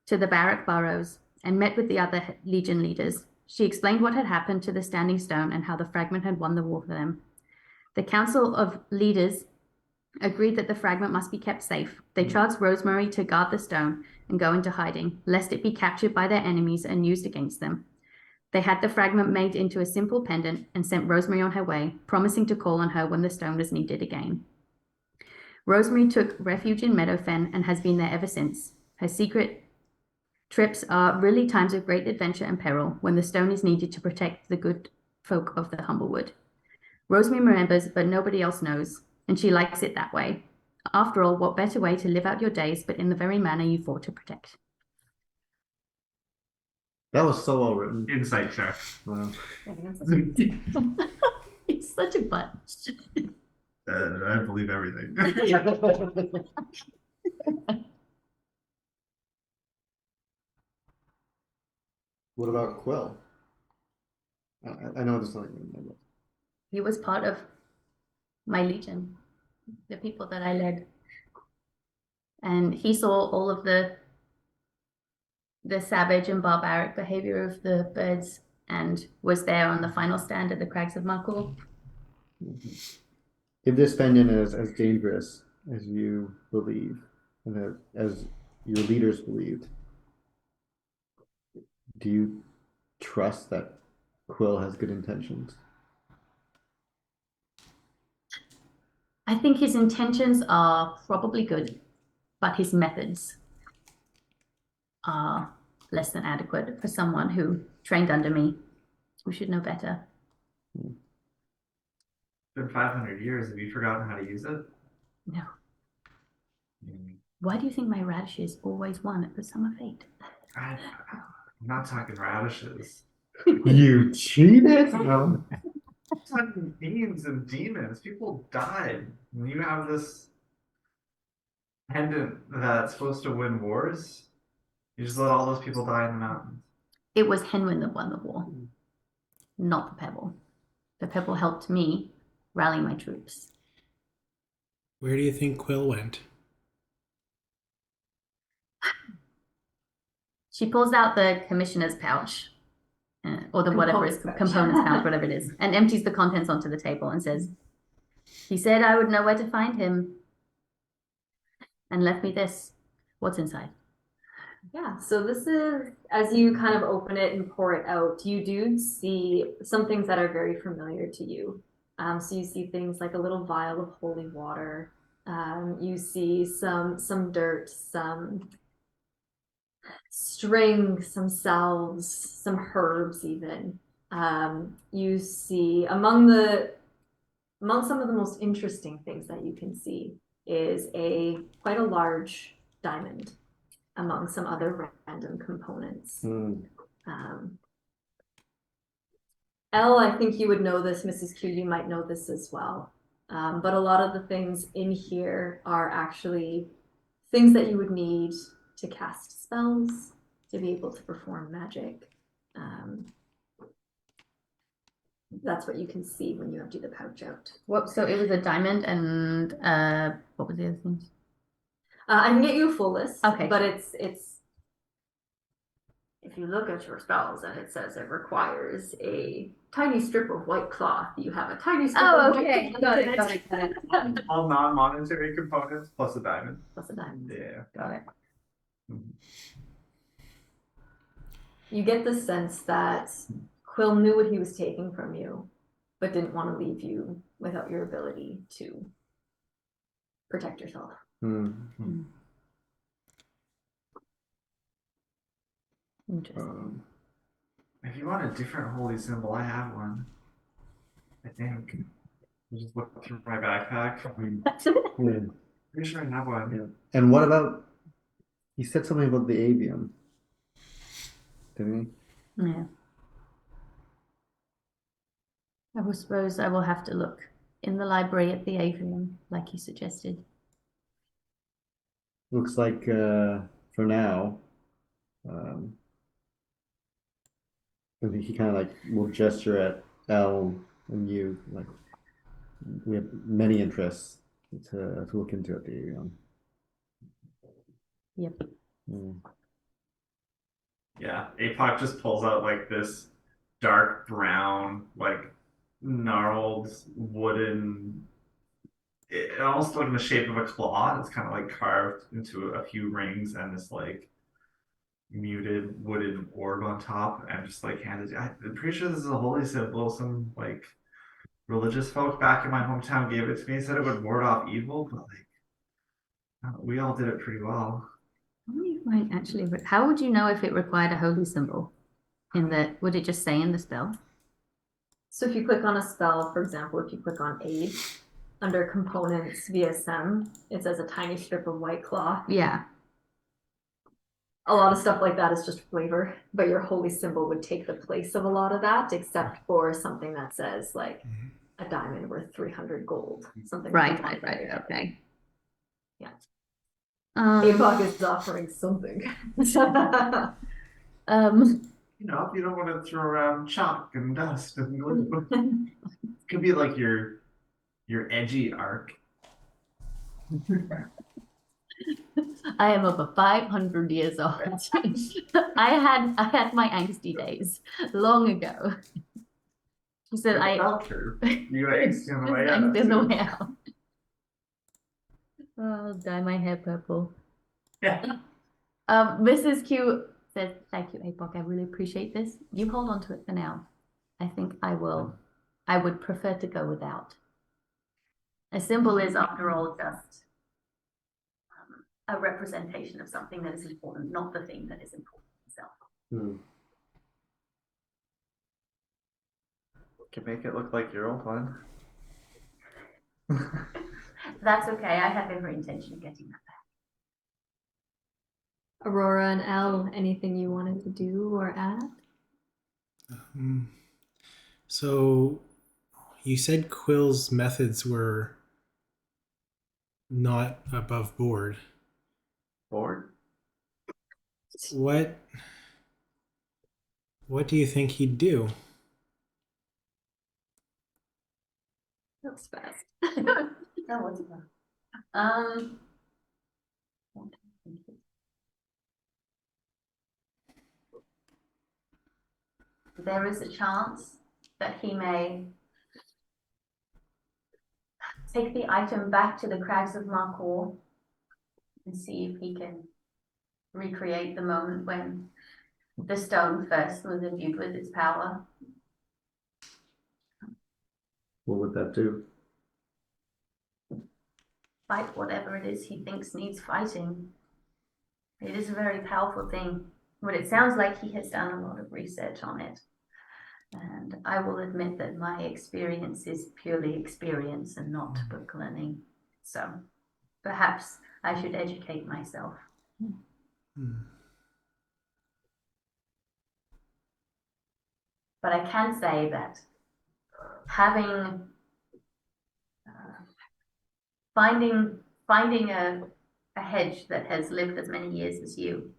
to the barrack burrows and met with the other legion leaders. She explained what had happened to the standing stone and how the fragment had won the war for them. The council of leaders agreed that the fragment must be kept safe. They charged Rosemary to guard the stone and go into hiding, lest it be captured by their enemies and used against them. They had the fragment made into a simple pendant and sent Rosemary on her way, promising to call on her when the stone was needed again. Rosemary took refuge in Meadowfen and has been there ever since. Her secret trips are really times of great adventure and peril when the stone is needed to protect the good folk of the Humblewood. Rosemary remembers, but nobody else knows, and she likes it that way. After all, what better way to live out your days but in the very manner you fought to protect? That was so well written. Insight check. Wow. It's such a bunch. I believe everything. What about Quill? I know there's something in there. He was part of my legion, the people that I led. And he saw all of the savage and barbaric behavior of the birds and was there on the final stand at the crags of Marcour. If this pendant is as dangerous as you believe, and as your leaders believed, do you trust that Quill has good intentions? I think his intentions are probably good, but his methods are less than adequate for someone who trained under me, who should know better. It's been 500 years. Have you forgotten how to use it? No. Why do you think my radishes always won at the summer fete? I'm not talking radishes. You cheated? I'm talking fiends and demons. People died. And you have this pendant that's supposed to win wars. You just let all those people die in the mountains. It was Henwin that won the war, not the pebble. The pebble helped me rally my troops. Where do you think Quill went? She pulls out the commissioner's pouch, or the whatever is components pouch, whatever it is, and empties the contents onto the table and says, "He said I would know where to find him, and left me this. What's inside?" Yeah, so this is, as you kind of open it and pour it out, you do see some things that are very familiar to you. So you see things like a little vial of holy water. You see some dirt, some string, some salves, some herbs even. You see among some of the most interesting things that you can see is quite a large diamond among some other random components. Elle, I think you would know this, Mrs. Q, you might know this as well. But a lot of the things in here are actually things that you would need to cast spells, to be able to perform magic. That's what you can see when you empty the pouch out. What? So it was a diamond and what was the other things? I can get you a full list. Okay. But it's if you look at your spells and it says it requires a tiny strip of white cloth, you have a tiny strip of white cloth. Got it. All non-monetary components plus a diamond. Plus a diamond. Yeah. Got it. You get the sense that Quill knew what he was taking from you, but didn't want to leave you without your ability to protect yourself. Interesting. If you want a different holy symbol, I have one. I think. I just look through my backpack. Pretty sure I have one. Yeah. And what about? He said something about the avium, didn't he? Yeah. I suppose I will have to look in the library at the avium, like you suggested. Looks like for now, I think he kind of like will gesture at Elle and you, like we have many interests to look into at the avium. Yep. Yeah, Apoc just pulls out like this dark brown, like gnarled wooden. It almost like in the shape of a claw. It's kind of like carved into a few rings and this like muted wooden orb on top, and just like handed. I'm pretty sure this is a holy symbol. Some like religious folk back in my hometown gave it to me. Said it would ward off evil, but like we all did it pretty well. Right, actually, how would you know if it required a holy symbol? Would it just say in the spell? So if you click on a spell, for example, if you click on aid, under components VSM, it says a tiny strip of white cloth. Yeah. A lot of stuff like that is just flavor, but your holy symbol would take the place of a lot of that, except for something that says like a diamond worth 300 gold, something. Right. Okay. Yeah. Apoc is offering something. You know, if you don't want to throw around chalk and dust and glue, it could be like your edgy arc. I am over 500 years old. I had my angsty days long ago. She said, "I You got angst on the way out." Angst in the way out. I'll dye my hair purple. Yeah. Mrs. Q says, "Thank you, Apoc. I really appreciate this. You hold on to it for now. I think I would prefer to go without. A symbol is, after all, just a representation of something that is important, not the thing that is important itself." Can make it look like your old one. That's okay. I have every intention of getting that back. Aurora and Elle, anything you wanted to do or add? So you said Quill's methods were not above board. Board? What do you think he'd do? That was fast. That was fun. Um, there is a chance that he may take the item back to the crags of Markor and see if he can recreate the moment when the stone first was imbued with its power. What would that do? Fight whatever it is he thinks needs fighting. It is a very powerful thing. But it sounds like he has done a lot of research on it. And I will admit that my experience is purely experience and not book learning. So perhaps I should educate myself. But I can say that having finding a hedge that has lived as many years as you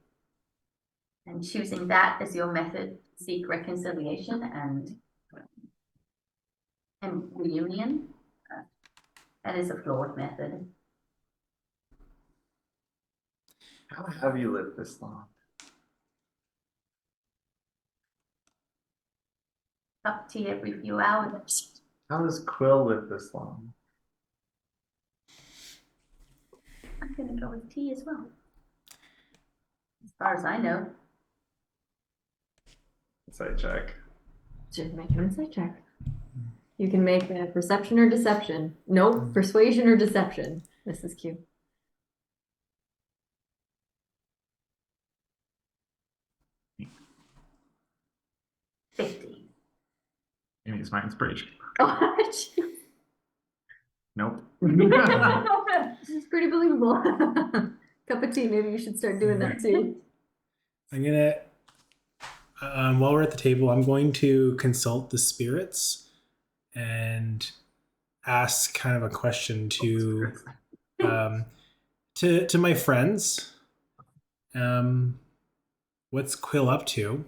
and choosing that as your method to seek reconciliation and reunion, that is a flawed method. How have you lived this long? Up to every few hours. How has Quill lived this long? I'm gonna go with tea as well. As far as I know. Insight check. Just make an insight check. You can make a perception or deception. Nope, persuasion or deception. Mrs. Q. $50. It means my inspiration. Oh, Nope. this is pretty believable. Cup of tea, maybe you should start doing that too. I'm gonna, while we're at the table, I'm going to consult the spirits and ask kind of a question to my friends. What's Quill up to?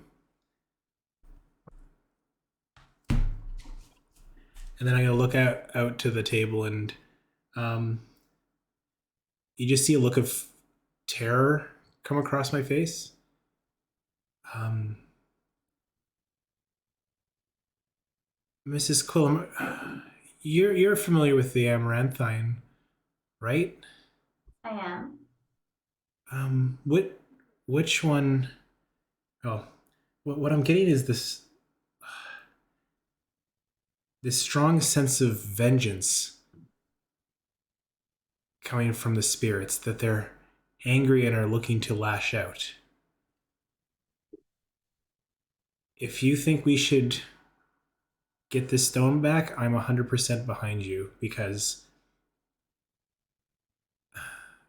And then I'm gonna look out to the table, and you just see a look of terror come across my face. Mrs. Quillam, you're familiar with the Amaranthine, right? I am. Which one? Oh, what I'm getting is this strong sense of vengeance coming from the spirits, that they're angry and are looking to lash out. If you think we should get this stone back, I'm 100% behind you, because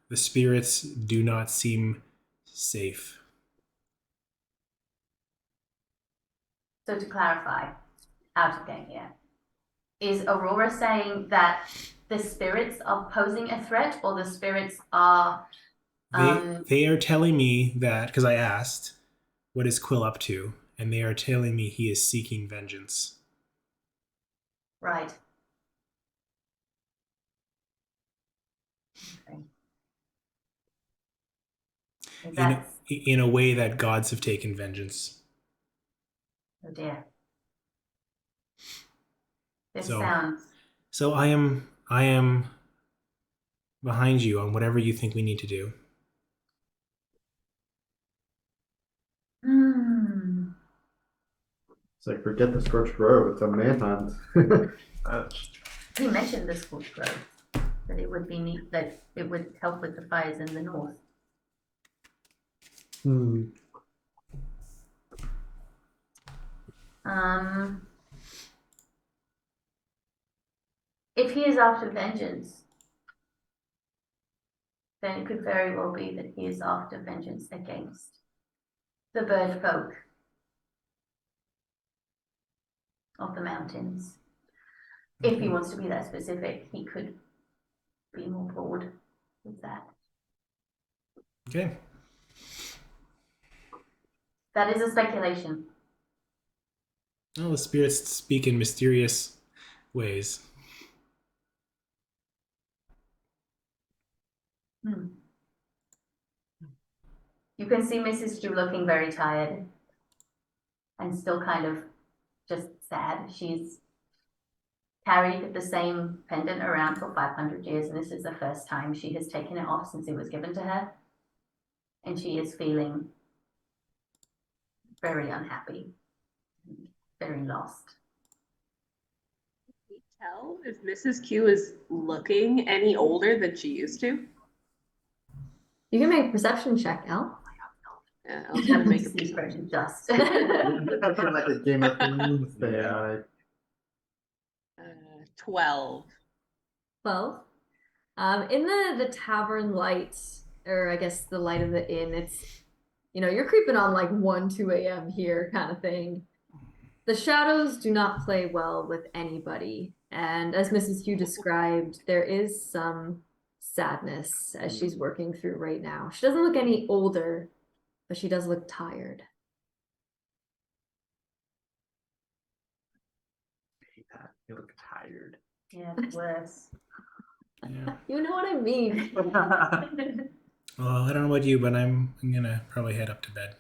the spirits do not seem safe. So to clarify, out of game here, is Aurora saying that the spirits are posing a threat, or the spirits are... They are telling me that, because I asked, what is Quill up to? And they are telling me he is seeking vengeance. Right. Okay. In a way that gods have taken vengeance. Oh dear. This sounds... So I am behind you on whatever you think we need to do. It's like, forget the scorched grove, it's a manhunt. He mentioned the scorched grove, that it would be neat, that it would help with the fires in the north. If he is after vengeance, then it could very well be that he is after vengeance against the bird folk of the mountains. If he wants to be that specific, he could be more broad with that. Okay. That is a speculation. Well, the spirits speak in mysterious ways. You can see Mrs. Q looking very tired and still kind of just sad. She's carried the same pendant around for 500 years, and this is the first time she has taken it off since it was given to her. And she is feeling very unhappy, very lost. Can you tell if Mrs. Q is looking any older than she used to? You can make a perception check, Elle. Yeah, I was gonna make a secret dust. Like a Game of Thrones thing. Yeah. Like, 12. 12. In the tavern light, or I guess the light of the inn, it's, you're creeping on like 1, 2 a.m. here kind of thing. The shadows do not play well with anybody. And as Mrs. Hugh described, there is some sadness as she's working through right now. She doesn't look any older, but she does look tired. You look tired. Yeah, it's worse. Yeah. You know what I mean. Well, I don't know about you, but I'm gonna probably head up to bed.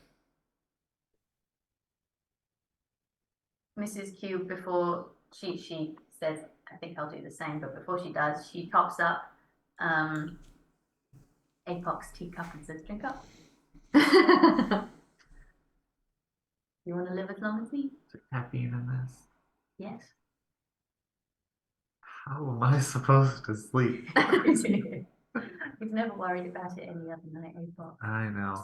Mrs. Q, before she says, I think I'll do the same, but before she does, she tops up Apoc's teacup and says, drink up. You want to live as long as me? Is there caffeine in this? Yes. How am I supposed to sleep? We've never worried about it any other night, Apoc. I know.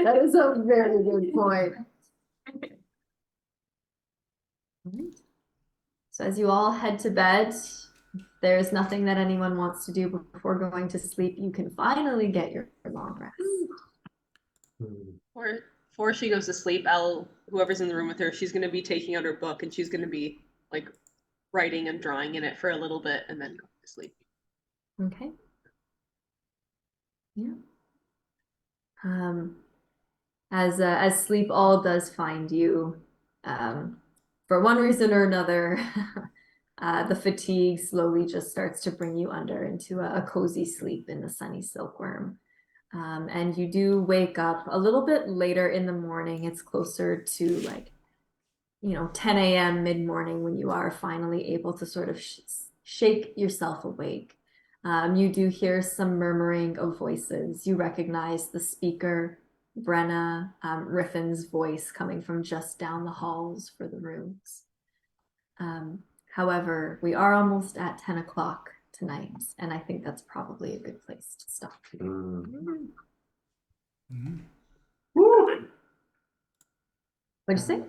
That is a very good point. So as you all head to bed, there's nothing that anyone wants to do before going to sleep. You can finally get your long rest. Before she goes to sleep, whoever's in the room with her, she's gonna be taking out her book and she's gonna be like writing and drawing in it for a little bit and then go to sleep. Okay. Yeah. As sleep all does find you, for one reason or another, the fatigue slowly just starts to bring you under into a cozy sleep in the sunny silkworm. And you do wake up a little bit later in the morning. It's closer to like, 10 a.m. mid-morning when you are finally able to sort of shake yourself awake. You do hear some murmuring of voices. You recognize the speaker, Brenna, Riffin's voice coming from just down the halls for the rooms. However, we are almost at 10 o'clock tonight, and I think that's probably a good place to stop. Mm-hmm. What'd you say?